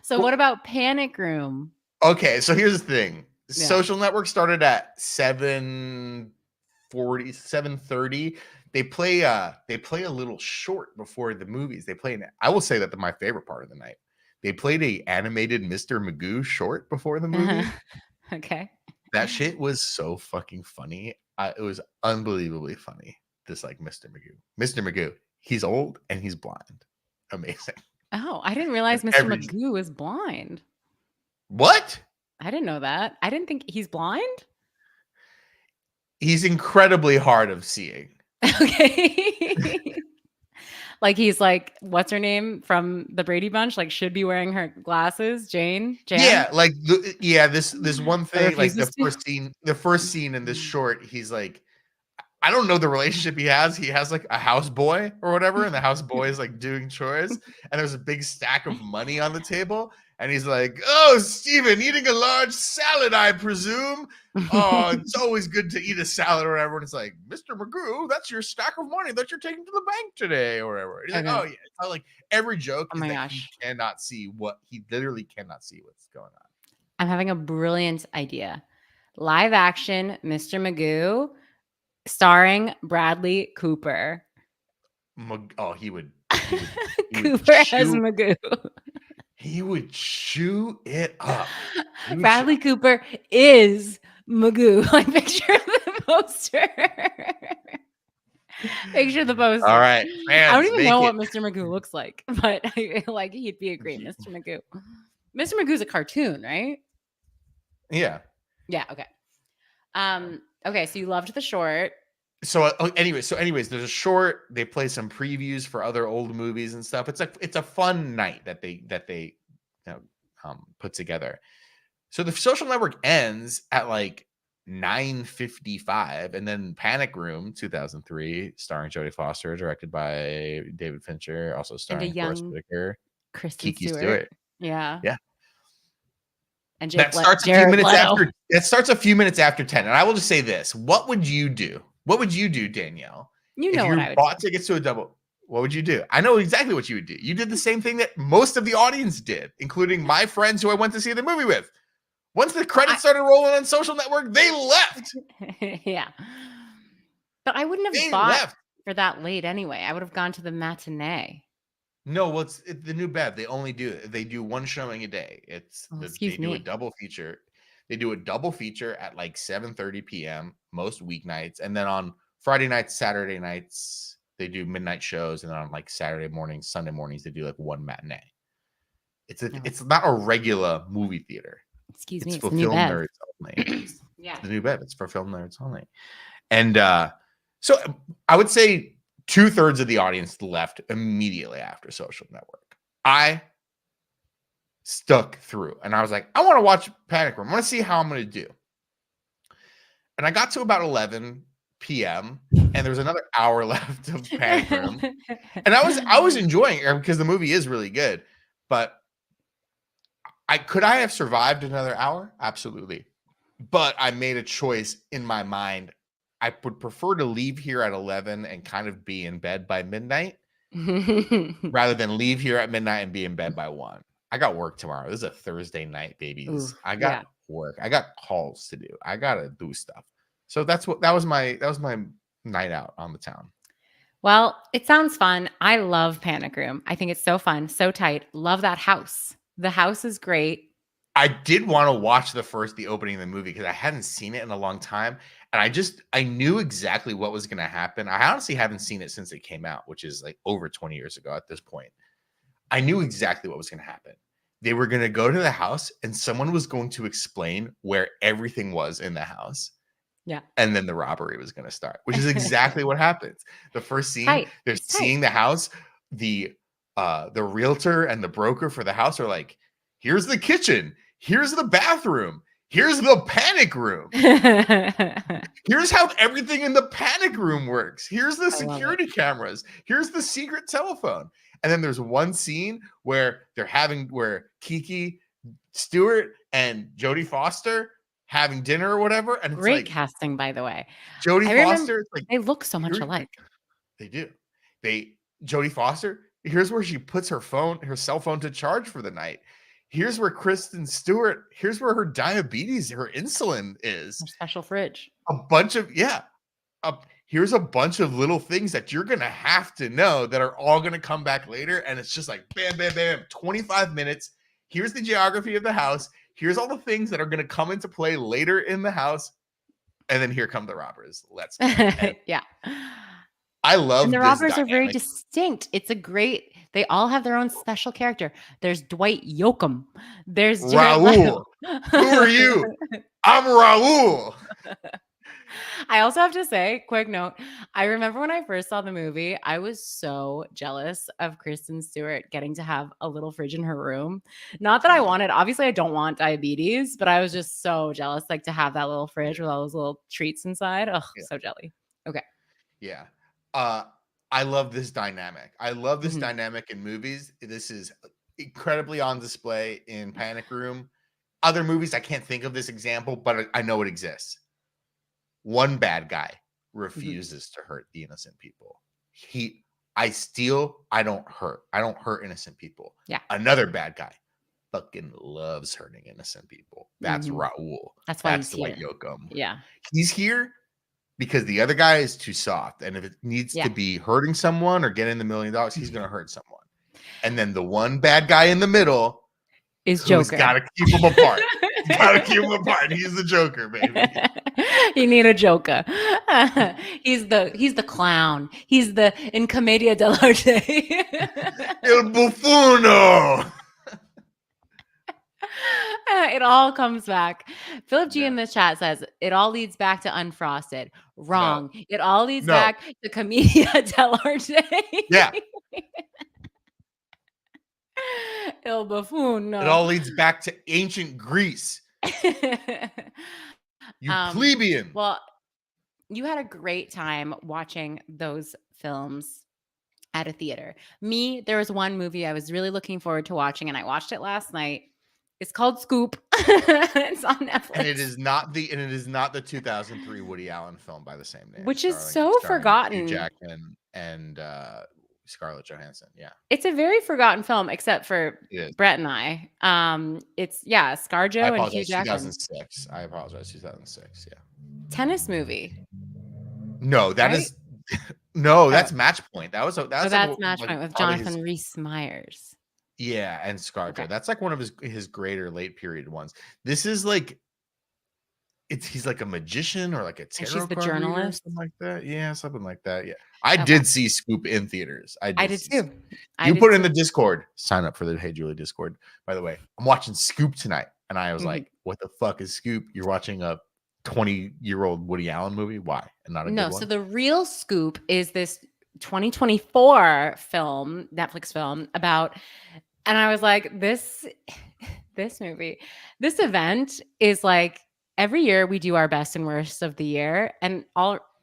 So what about Panic Room? Okay, so here's the thing. Yeah. Social Network started at 7:30. They play a little short before the movies. I will say that my favorite part of the night. They played a animated Mr. Magoo short before the movie. Okay. That shit was so fucking funny. It was unbelievably funny. This like Mr. Magoo. He's old and he's blind. Amazing. Oh, I didn't realize Mr. Magoo is blind. What? I didn't know that. I didn't think he's blind. He's incredibly hard of seeing. Okay. Like he's like, what's her name from the Brady Bunch? Like should be wearing her glasses, Jan? Yeah, like this one thing, like the first scene in this Mm. short, he's like, I don't know the relationship he has. He has like a houseboy or whatever, and the houseboy is like doing chores, and there's a big stack of money on the table, and he's like, "Oh, Steven, eating a large salad, I presume. Oh, it's always good to eat a salad or whatever." And it's like, "Mr. Magoo, that's your stack of money that you're taking to the bank today or whatever." He's like, "Oh yeah." It's not like every joke is that he cannot see he literally cannot see what's going on. I'm having a brilliant idea. Live action Mr. Magoo starring Bradley Cooper. He would Cooper as Magoo. He would chew it up. Bradley Cooper is Magoo. Like picture the poster. Picture the poster. All right, fans, I don't even know what Mr. Magoo looks like, but like he'd be a great Mr. Magoo. Mr. Magoo's a cartoon, right? Yeah. Yeah. Okay. Okay. So you loved the short. So anyways, there's a short. They play some previews for other old movies and stuff. It's a fun night that they put together. So the Social Network ends at like 9:55, and then Panic Room 2003, starring Jodie Foster, directed by David Fincher, also starring Forest Whitaker, Kristen Stewart. Yeah. And that starts a few minutes after 10. And I will just say this: what would you do? What would you do, Danielle? You know if what I would bought do. tickets to a double. What would you do? I know exactly what you would do. You did the same thing that most of the audience did, including my friends who I went to see the movie with. Once the credits started rolling on Social Network, they left. Yeah. But I wouldn't have bought for that late anyway. I would have gone to the matinee. No, well, it's the new Bev. They do one showing a day. They do a double feature. They do a double feature at like 7:30 p.m. most weeknights, and then on Friday nights, Saturday nights, they do midnight shows, and then on like Saturday mornings, Sunday mornings, they do like one matinee. It's not a regular movie theater. Excuse me, it's for film nerds only. Yeah, the new Bev. It's for film nerds only, and so I would say 2/3 of the audience left immediately after Social Network. I stuck through, and I was like, I want to watch Panic Room. I want to see how I'm going to do. And I got to about 11 p.m. and there was another hour left of Panic Room, and I was enjoying it because the movie is really good. But I have survived another hour? Absolutely. But I made a choice in my mind. I would prefer to leave here at 11 and kind of be in bed by midnight rather than leave here at midnight and be in bed by 1. I got work tomorrow. This is a Thursday night, babies. Ooh, I got yeah. work. I got calls to do. I gotta do stuff. So that was my night out on the town. Well, it sounds fun. I love Panic Room. I think it's so fun, so tight. Love that house. The house is great. I did want to watch the opening of the movie because I hadn't seen it in a long time. And I knew exactly what was going to happen. I honestly haven't seen it since it came out, which is like over 20 years ago at this point. I knew exactly what was going to happen. They were going to go to the house and someone was going to explain where everything was in the house. Yeah. And then the robbery was going to start, which is exactly what happens. The first scene, Tight. they're It's tight. seeing the house. The realtor and the broker for the house are like, here's the kitchen. Here's the bathroom. Here's the panic room. Here's how everything in the panic room works. Here's the security cameras. Here's the secret telephone. And then there's one scene where Kiki Stewart and Jodie Foster having dinner or whatever. And it's great like casting, by the way. Jodie Foster, it's like they look so much alike. They do. Jodie Foster, here's where she puts her cell phone to charge for the night. Here's where Kristen Stewart, here's where her diabetes, her insulin is. Her special fridge. Here's a bunch of little things that you're going to have to know that are all going to come back later. And it's just like, bam, bam, bam, 25 minutes. Here's the geography of the house. Here's all the things that are going to come into play later in the house. And then here come the robbers. Let's go. Yeah. I love and the robbers are very distinct. It's they all have their own special character. There's Dwight Yoakam. There's Raul. Who are you? I'm Raul. I also have to say, quick note, I remember when I first saw the movie, I was so jealous of Kristen Stewart getting to have a little fridge in her room. Not that I wanted, obviously I don't want diabetes, but I was just so jealous, like to have that little fridge with all those little treats inside. Oh, yeah. So jelly. Okay. Yeah. I love this dynamic. I love this dynamic in movies. This is incredibly on display in Panic Room. Other movies, I can't think of this example, but I know it exists. One bad guy refuses to hurt the innocent people. I steal, I don't hurt. I don't hurt innocent people. Yeah. Another bad guy fucking loves hurting innocent people. That's Raul. That's why he's Dwight here. Yoakam. Yeah. He's here because the other guy is too soft. And if it needs to be hurting someone or getting the $1 million, he's going to hurt someone. And then the one bad guy in the middle is Joker. Got to keep them apart. Got to keep them apart. He's the Joker, baby. You need a Joker. He's the clown. He's in Commedia dell'arte. Il buffono. It all comes back. Philip G in the chat says it all leads back to Unfrosted. Wrong. No. It all leads back to Commedia dell'arte. Yeah. Il buffono. It all leads back to ancient Greece. You plebeian. Well, you had a great time watching those films at a theater. Me, there was one movie I was really looking forward to watching, and I watched it last night. It's called Scoop. It's on Netflix. And it is not the 2003 Woody Allen film by the same name, which is so forgotten. Hugh Jackman and Scarlett Johansson. Yeah, it's a very forgotten film, except for Brett and I. It's ScarJo and Hugh Jackman. 2006. I apologize. 2006. Yeah. Tennis movie. No, that's Match Point. That's Match Point with Jonathan Rhys-Meyers. Yeah, and ScarJo. Okay. That's like one of his greater late period ones. This is like he's like a magician or like a tarot she's the journalist, something like that. Yeah, something like that. Yeah, I did see Scoop in theaters. I did too. You put it in the Discord. Sign up for the Hey Julie Discord. By the way, I'm watching Scoop tonight, and I was like, "What the fuck is Scoop? You're watching a 20-year-old Woody Allen movie? Why? And not a good one?" So the real Scoop is this 2024 film, Netflix film about, and I was like, this movie, this event is like every year we do our best and worst of the year, and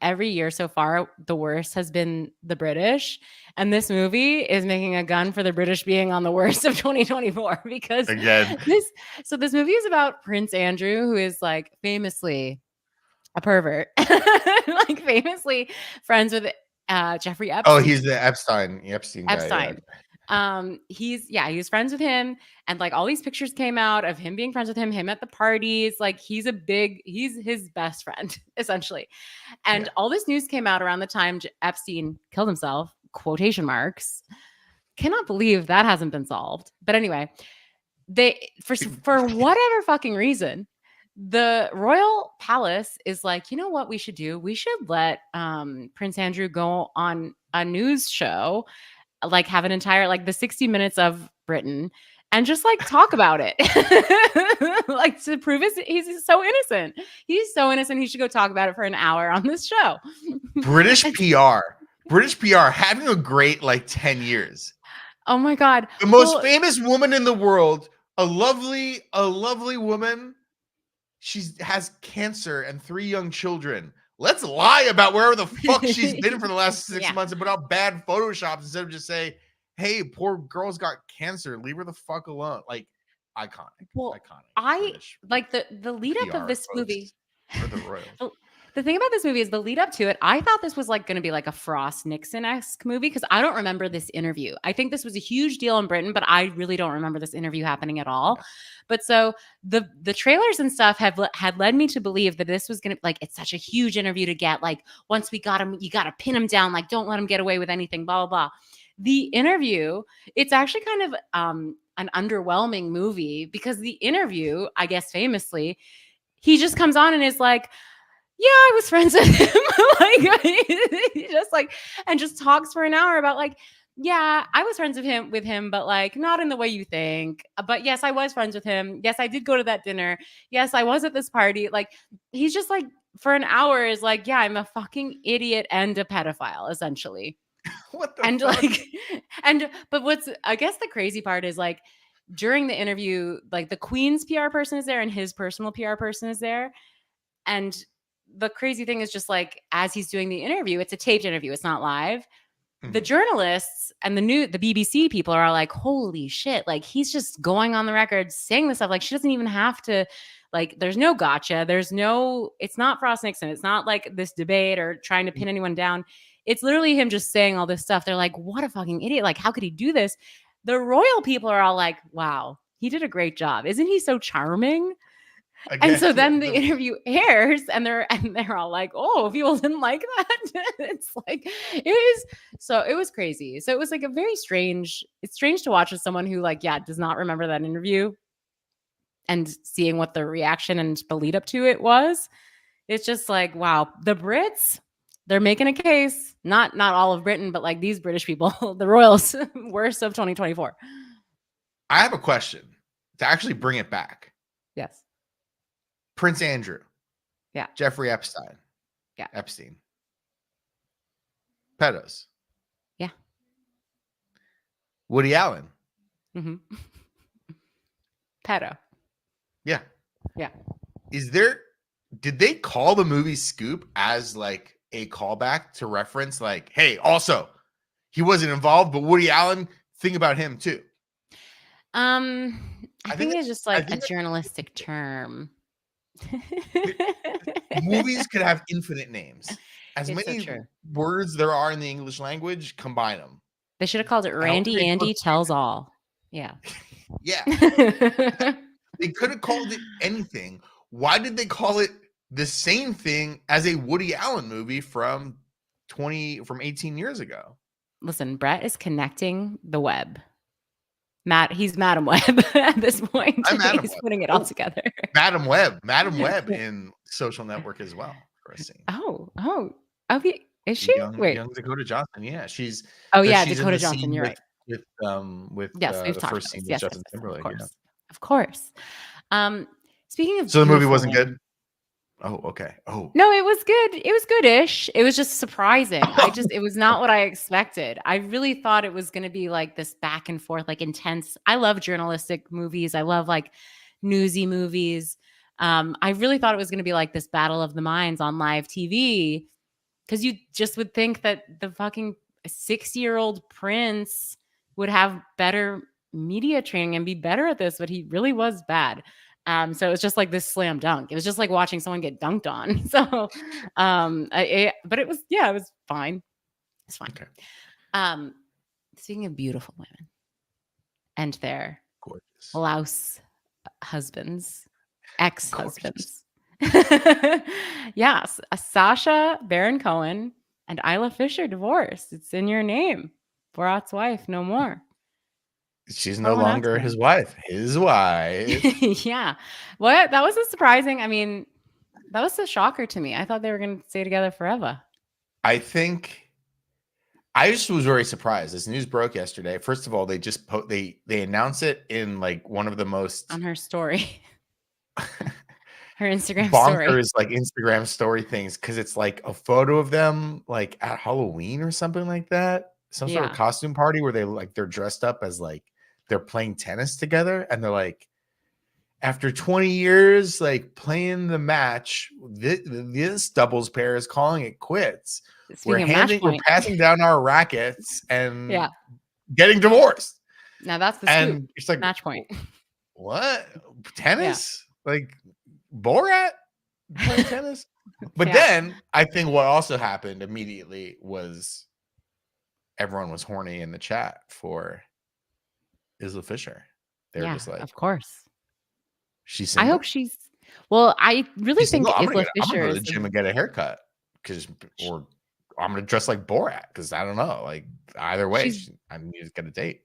every year so far, the worst has been the British. And this movie is making a gun for the British being on the worst of 2024 because Again. this movie is about Prince Andrew, who is like famously a pervert, like famously friends with Jeffrey Oh, Epstein. he's the Epstein guy. Yeah. He was friends with him, and like all these pictures came out of him being friends with him at the parties. Like he's his best friend, essentially. And all this news came out around the time Epstein killed himself, quotation marks. Cannot believe that hasn't been solved. But anyway, for whatever fucking reason, the royal palace is like, you know what we should do? We should let Prince Andrew go on a news show, like have an entire like the 60 Minutes of Britain, and just like talk about it. Like to prove he's so innocent. He's so innocent. He should go talk about it for an hour on this show. British PR having a great like 10 years. Oh my God. The most famous woman in the world, a lovely woman. She has cancer and 3 young children. Let's lie about wherever the fuck she's been for the last 6 months and put out bad photoshops instead of just say, hey, poor girl's got cancer. Leave her the fuck alone. Like, iconic. Well, iconic. I like the lead up of this movie. For the royals. The thing about this movie is the lead up to it. I thought this was like going to be like a Frost Nixon-esque movie because I don't remember this interview. I think this was a huge deal in Britain, but I really don't remember this interview happening at all. Yeah. But so the trailers and stuff had led me to believe that this was going to like, it's such a huge interview to get. Like once we got him, you got to pin him down. Like don't let him get away with anything, blah, blah, blah. The interview, it's actually kind of an underwhelming movie because the interview, I guess famously, he just comes on and is like, yeah, I was friends with him. Like he just like, and just talks for an hour about like, yeah, I was friends with him, but like not in the way you think. But yes, I was friends with him. Yes, I did go to that dinner. Yes, I was at this party. Like he's just like for an hour is like, yeah, I'm a fucking idiot and a pedophile, essentially. What the fuck? Like, but what's I guess the crazy part is like during the interview, like the Queen's PR person is there and his personal PR person is there. And the crazy thing is just like as he's doing the interview, it's a taped interview, it's not live. Mm-hmm. The journalists and the BBC people are all like, holy shit, like he's just going on the record saying this stuff. Like she doesn't even have to, like, there's no gotcha. It's not Frost Nixon. It's not like this debate or trying to pin anyone down. It's literally him just saying all this stuff. They're like, what a fucking idiot. Like, how could he do this? The royal people are all like, wow, he did a great job. Isn't he so charming? Again, and so then the interview airs and they're all like, oh, people didn't like that. It's like, it was crazy. So it was like it's strange to watch as someone who like, yeah, does not remember that interview and seeing what the reaction and the lead up to it was. It's just like, wow, the Brits, they're making a case, not all of Britain, but like these British people, the royals, worst of 2024. I have a question to actually bring it back. Yes. Prince Andrew. Yeah. Jeffrey Epstein. Yeah. Epstein. Pedos. Yeah. Woody Allen. Mm-hmm. Pedo. Yeah. Yeah. Did they call the movie Scoop as like a callback to reference like, hey, also, he wasn't involved, but Woody Allen, think about him too? I think it's just like a journalistic term. Movies could have infinite names. As many words there are in the English language, combine them. They should have called it Randy Andy Tells All. Yeah. Yeah. They could have called it anything. Why did they call it the same thing as a Woody Allen movie from 18 years ago? Listen, Brett is connecting the web. He's Madam Web at this point. He's putting it all together. Madam Web in Social Network as well. For a scene. Oh, is she? Young Dakota Johnson. Yeah, she's. Oh yeah, Dakota Johnson. You're right. With yes, we've the talked first about scene this. with Justin Timberlake. Of course. Speaking of, so the movie wasn't good. Oh, okay. Oh no, it was good. It was goodish. It was just surprising. It was not what I expected. I really thought it was going to be like this back and forth, like intense. I love journalistic movies. I love like newsy movies. I really thought it was going to be like this battle of the minds on live TV. because you just would think that the fucking 60-year-old prince would have better media training and be better at this, but he really was bad. So it was just like this slam dunk. It was just like watching someone get dunked on. So, but it was, it was fine. It's fine. Okay. Speaking of beautiful women and their Gorgeous. blouse husbands, ex-husbands. Gorgeous. Yes, Sacha Baron Cohen and Isla Fisher divorced. It's in your name. Borat's wife, no more. She's no longer his wife. His wife. Yeah. What? That was a surprising. I mean, that was a shocker to me. I thought they were going to stay together forever. I think I just was very surprised. This news broke yesterday. First of all, they just they announced it in like one of the most on her story. Her Instagram bonkers story. Like Instagram story things, because it's like a photo of them like at Halloween or something like that. Some sort of costume party where they're dressed up as like they're playing tennis together, and they're like, after 20 years like playing the match, this doubles pair is calling it quits. We're passing down our rackets and getting divorced. Now that's the scoop. It's like match point. What? Tennis? Like Borat playing tennis? But then I think what also happened immediately was everyone was horny in the chat for Isla Fisher. They were just like, of course. She's single? I hope she's. Well, I really think Isla Fisher I'm gonna go to the gym and get a haircut or I'm gonna dress like Borat because I don't know. Like either way, I need to get a date.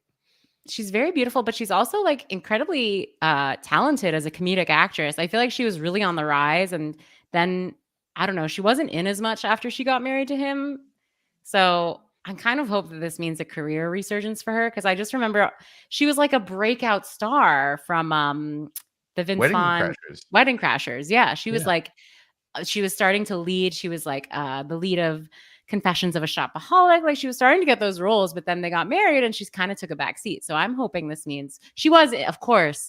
She's very beautiful, but she's also like incredibly talented as a comedic actress. I feel like she was really on the rise, and then I don't know, she wasn't in as much after she got married to him. So I kind of hope that this means a career resurgence for her, because I just remember she was like a breakout star from the Vince Vaughn Wedding Crashers. Yeah, she was like, she was starting to lead. She was like the lead of Confessions of a Shopaholic. Like she was starting to get those roles, but then they got married and she's kind of took a back seat. So I'm hoping this means she was, of course,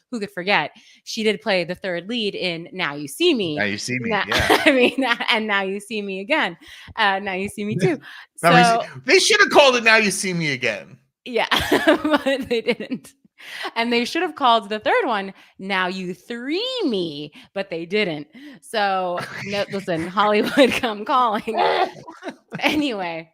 who could forget? She did play the third lead in Now You See Me. Now You See Me. Yeah. I mean, and Now You See Me Again. Now You See Me Too. So they should have called it Now You See Me Again. Yeah, but they didn't. And they should have called the third one Now You Three Me, but they didn't. So listen, Hollywood come calling. Anyway,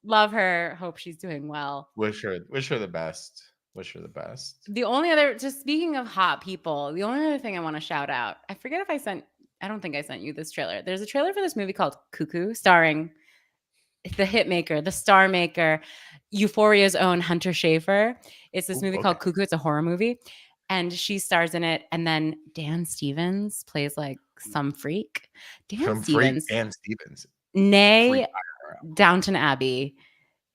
love her. Hope she's doing well. Wish her the best. Wish her the best. The only other, just speaking of hot people, the only other thing I want to shout out, I forget if I don't think I sent you this trailer. There's a trailer for this movie called Cuckoo, starring the hit maker, the star maker, Euphoria's own Hunter Schafer. It's this movie called Cuckoo. It's a horror movie. And she stars in it. And then Dan Stevens plays like some freak. Dan Stevens. Nay, Downton Abbey.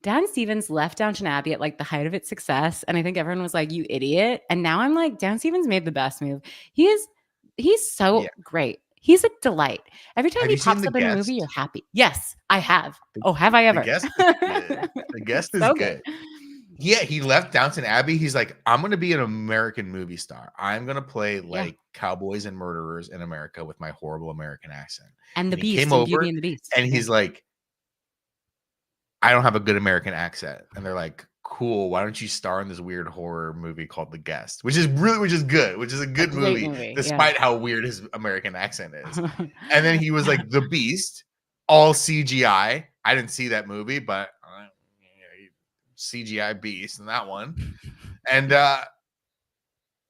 Dan Stevens left Downton Abbey at like the height of its success. And I think everyone was like, you idiot. And now I'm like, Dan Stevens made the best move. He's so great. He's a delight. Every time he pops up in a movie, you're happy. Yes, I have. Have I ever? The Guest is good. Yeah, he left Downton Abbey. He's like, I'm going to be an American movie star. I'm going to play like cowboys and murderers in America with my horrible American accent. And the Beast, came over, Beauty and the Beast. And he's like, I don't have a good American accent. And they're like, cool, why don't you star in this weird horror movie called The Guest, which is good, which is a good movie despite how weird his American accent is. And then he was like The Beast, all CGI. I didn't see that movie, but CGI Beast in that one. And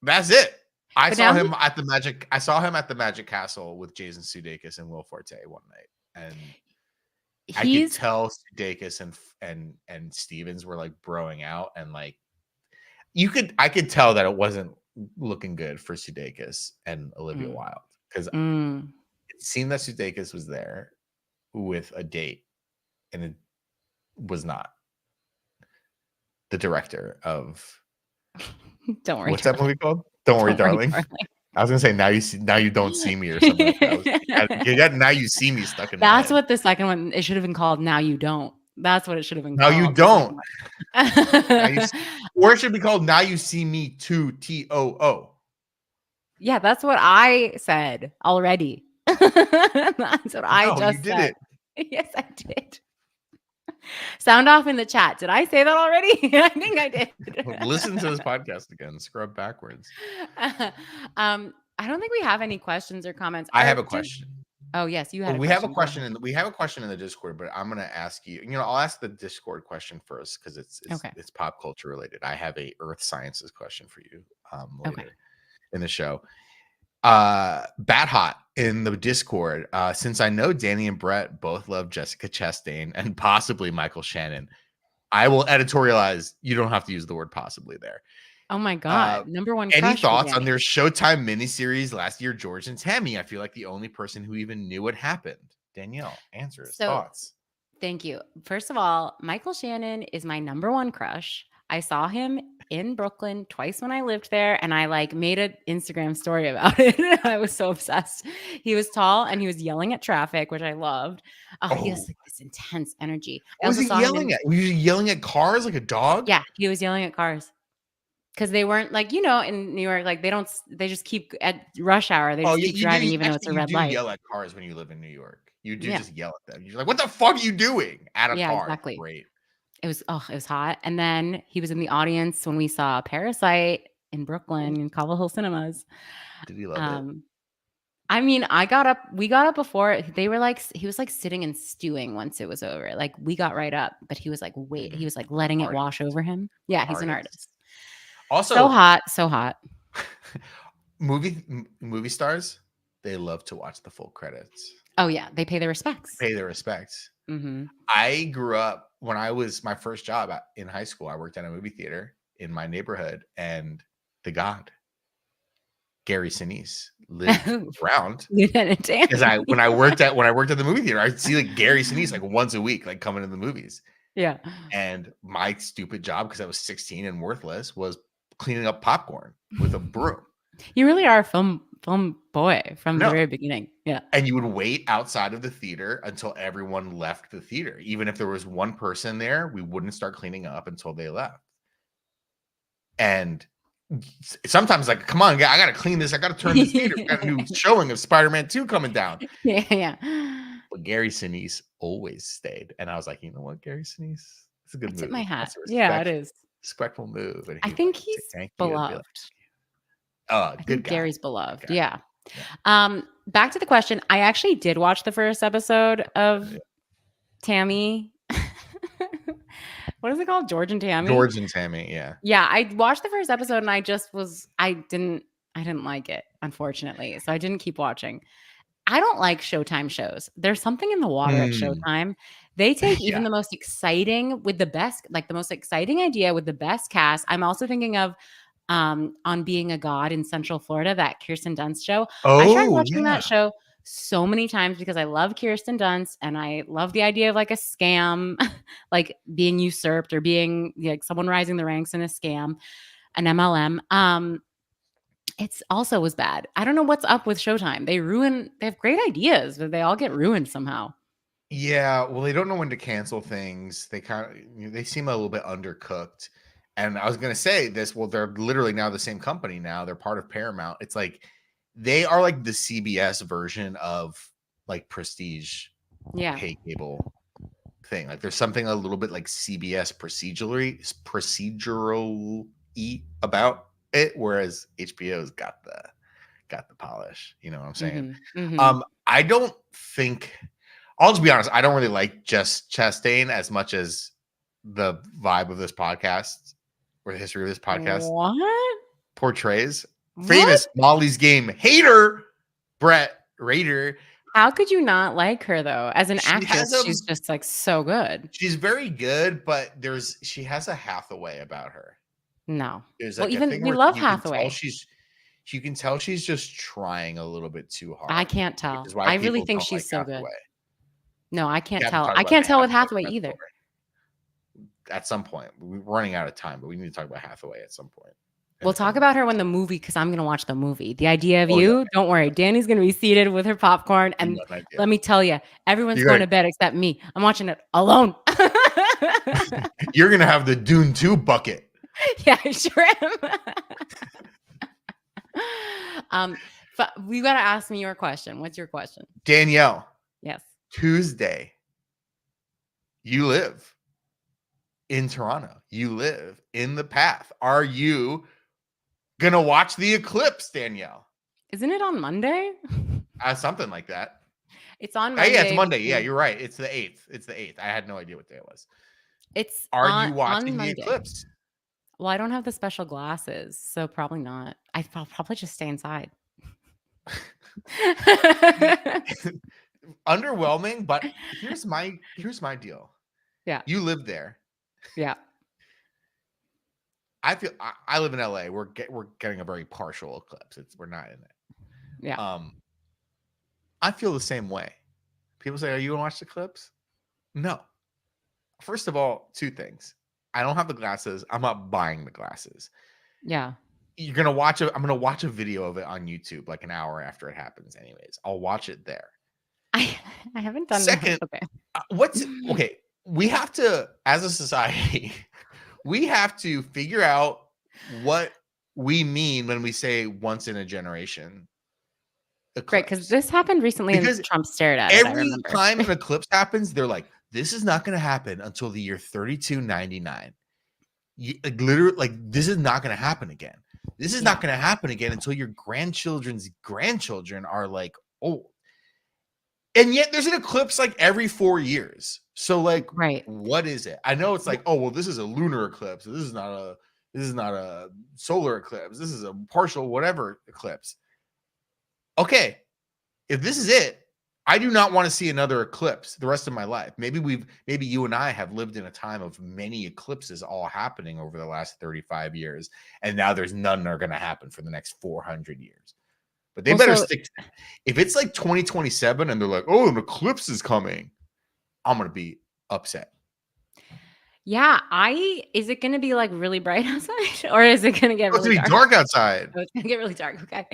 that's it. I saw him at the Magic Castle with Jason Sudeikis and Will Forte one night. And I could tell Sudeikis and Stevens were like broing out, and like I could tell that it wasn't looking good for Sudeikis and Olivia Wilde, because it seemed that Sudeikis was there with a date, and it was not the director of Don't Worry. What's that movie called? Don't Worry, Darling. I was gonna say Now You Don't See Me or something like that. You got Now You See Me stuck in That's what the second one, it should have been called Now You Don't. That's what it should have been called. Now You Don't. Or it should be called Now You See Me 2 TOO. Yeah, that's what I said already. That's what I just said. Yes, I did. Sound off in the chat. Did I say that already? I think I did. Listen to this podcast again. Scrub backwards. I don't think we have any questions or comments. I have a question. Oh yes, you had a We question. have a question we have a question in the Discord, but I'm gonna ask you. I'll ask the Discord question first because it's pop culture related. I have a earth sciences question for you later in the show. Bat Hot in the Discord. Since I know Dani and Brett both love Jessica Chastain and possibly Michael Shannon, I will editorialize. You don't have to use the word possibly there. Oh my god, number one. Any thoughts on their Showtime miniseries last year, George and Tammy? I feel like the only person who even knew what happened. Danielle, answers, thoughts. Thank you. First of all, Michael Shannon is my number one crush. I saw him in Brooklyn twice when I lived there, and I made an Instagram story about it. I was so obsessed. He was tall and he was yelling at traffic, which I loved. He has this intense energy. What was he yelling at? Were you yelling at cars like a dog? Yeah, he was yelling at cars. Because they weren't in New York, they just keep at rush hour. They just keep driving even though it's a red light. You yell at cars when you live in New York. You do just yell at them. You're like, what the fuck are you doing at a car? Exactly. Great. It was hot. And then he was in the audience when we saw Parasite in Brooklyn in Cobble Hill Cinemas. Did he love it? I mean, we got up before. They were he was sitting and stewing once it was over. We got right up, but he was he was letting it wash over him. Yeah, he's an artist. Also, so hot. Movie stars, they love to watch the full credits. Oh yeah, they pay their respects. Mm-hmm. I grew up when my first job in high school. I worked at a movie theater in my neighborhood, and the god Gary Sinise lived around. Because when I worked at the movie theater, I'd see Gary Sinise once a week, coming to the movies. Yeah, and my stupid job, because I was 16 and worthless, was cleaning up popcorn with a broom. You really are a film boy from the very beginning. Yeah. And you would wait outside of the theater until everyone left the theater. Even if there was one person there, we wouldn't start cleaning up until they left. And sometimes come on, I got to clean this. I got to turn this theater. We got a new showing of Spider-Man 2 coming down. Yeah. But Gary Sinise always stayed. And I was like, you know what, Gary Sinise? It's a good move. Tip my hat. Yeah, it is. Respectful move. And I think he's beloved. Good guy. Gary's beloved. Yeah. Back to the question. I actually did watch the first episode of Tammy. What is it called? George and Tammy? George and Tammy, yeah. Yeah, I watched the first episode and I didn't like it, unfortunately. So I didn't keep watching. I don't like Showtime shows. There's something in the water at Showtime. They take even the most exciting with the best, the most exciting idea with the best cast. I'm also thinking of On Being a God in Central Florida, that Kirsten Dunst show. I tried watching that show so many times because I love Kirsten Dunst and I love the idea of a scam, being usurped or being someone rising the ranks in a scam, an MLM. It's also was bad. I don't know what's up with Showtime. They have great ideas, but they all get ruined somehow. Yeah, well, they don't know when to cancel things. They seem a little bit undercooked. And I was going to say this, well, they're literally now the same company now. They're part of Paramount. It's they are the CBS version of Prestige pay cable thing. There's something a little bit CBS procedural-y about it, whereas HBO's got the polish. You know what I'm saying? Mm-hmm. I don't think, I'll just be honest, I don't really like Jess Chastain as much as the vibe of this podcast or the history of this podcast portrays. Famous Molly's Game hater Brett Rader. How could you not like her though? As an actress, she's just so good. She's very good, but she has a Hathaway about her. No. Even we love Hathaway. You can tell she's just trying a little bit too hard. I can't tell. I really think she's so good. No, I can't tell. I can't tell with Hathaway either. At some point, we're running out of time, but we need to talk about Hathaway at some point. We'll talk about her when the movie, because I'm going to watch the movie. The Idea of You, don't worry. Dani's going to be seated with her popcorn. And let me tell you, everyone's going to bed except me. I'm watching it alone. You're going to have the Dune 2 bucket. Yeah, I sure am. We got to ask me your question. What's your question? Danielle. Yes. Tuesday, You live in Toronto. You live in the path. Are you gonna watch the eclipse, Danielle? Isn't it on Monday? Something like that. It's on Oh, yeah, it's Monday. Monday. Yeah, you're right. It's the 8th. It's the 8th. I had no idea what day it was. It's Are you on watching the Monday. eclipse? Well, I don't have the special glasses, so probably not. I'll probably just stay inside. Underwhelming, but here's my deal. Yeah. You live there. Yeah. I feel I live in LA. We're getting a very partial eclipse. We're not in it. Yeah. I feel the same way. People say, "Are you gonna watch the eclipse?" No. First of all, two things. I don't have the glasses. I'm not buying the glasses. Yeah. I'm gonna watch a video of it on YouTube like an hour after it happens. Anyways, I'll watch it there. I haven't done Second, that. Okay? We have to, as a society, we have to figure out what we mean when we say once in a generation eclipse. Right, because this happened recently and Trump stared at it, I Every remember. time an eclipse happens, they're like, this is not going to happen until the year 3299. Literally, this is not going to happen again. This is not going to happen again until your grandchildren's grandchildren are like old. And yet there's an eclipse like every 4 years. So right. What is it? I know it's like, oh, well, this is a lunar eclipse. This is not a solar eclipse. This is a partial whatever eclipse. Okay. If this is it, I do not want to see another eclipse the rest of my life. Maybe you and I have lived in a time of many eclipses all happening over the last 35 years. And now there's none that are going to happen for the next 400 years. But they better stick to it. If it's like 2027 and they're like, oh, an eclipse is coming, I'm going to be upset. Yeah, is it going to be like really bright outside or is it going to get really dark outside? Oh, it's going to get really dark. Okay.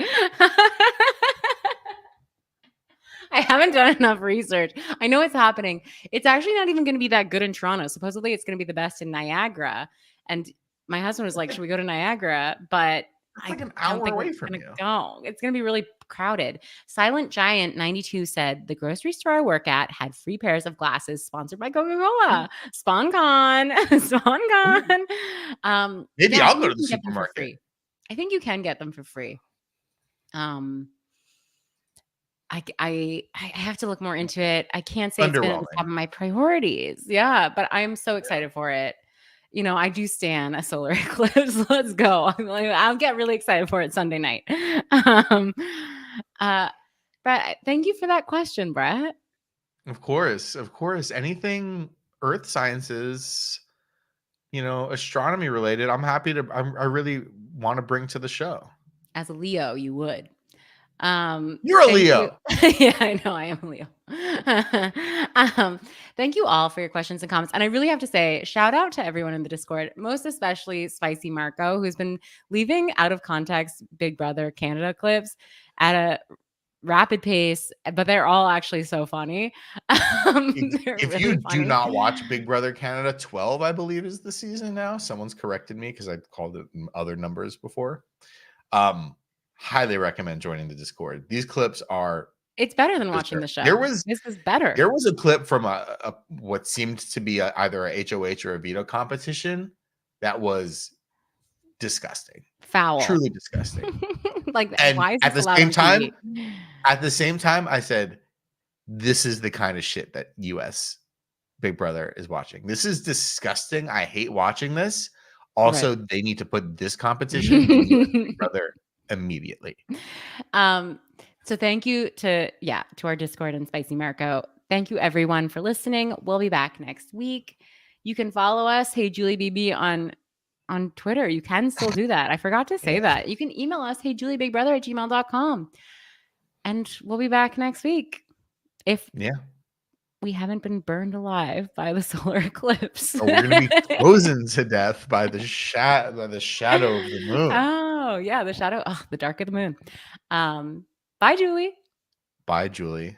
I haven't done enough research. I know it's happening. It's actually not even going to be that good in Toronto. Supposedly it's going to be the best in Niagara. And my husband was like, should we go to Niagara? But it's like an hour away from you. Go. It's going to be really crowded. Silent Giant 92 said the grocery store I work at had free pairs of glasses sponsored by Coca-Cola. SpawnCon. SpawnCon. Maybe I'll go to the supermarket. I think you can get them for free. I have to look more into it. I can't say it's been at the top of my priorities. Yeah, but I'm so excited for it. You know, I do stand a solar eclipse. Let's go. I'll get really excited for it Sunday night. But thank you for that question, Brett. Of course. Anything earth sciences, astronomy related, I'm happy to. I really want to bring to the show. As a Leo, you would. You're a Leo. Yeah, I know I am a Leo. Thank you all for your questions and comments. And I really have to say, shout out to everyone in the Discord, most especially Spicy Marco, who's been leaving out of context Big Brother Canada clips at a rapid pace, but they're all actually so funny. If you do not watch Big Brother Canada 12, I believe is the season now. Someone's corrected me because I called it other numbers before. Highly recommend joining the Discord. These clips are. It's better than watching the show. This is better. There was a clip from a what seemed to be either a HOH or a veto competition that was disgusting, foul, truly disgusting. And why is this at the same time, I said, "This is the kind of shit that U.S. Big Brother is watching. This is disgusting. I hate watching this. Also, They need to put this competition in US Big Brother immediately." So thank you to our Discord and Spicy Marco. Thank you everyone for listening. We'll be back next week. You can follow us, Hey Julie BB, on Twitter. You can still do that. I forgot to say that. You can email us, heyjuliebigbrother@gmail.com. And we'll be back next week. If we haven't been burned alive by the solar eclipse. Or we're going to be frozen to death by the shadow of the moon. Oh, yeah, the shadow. Oh, the dark of the moon. Bye, Julie. Bye, Julie.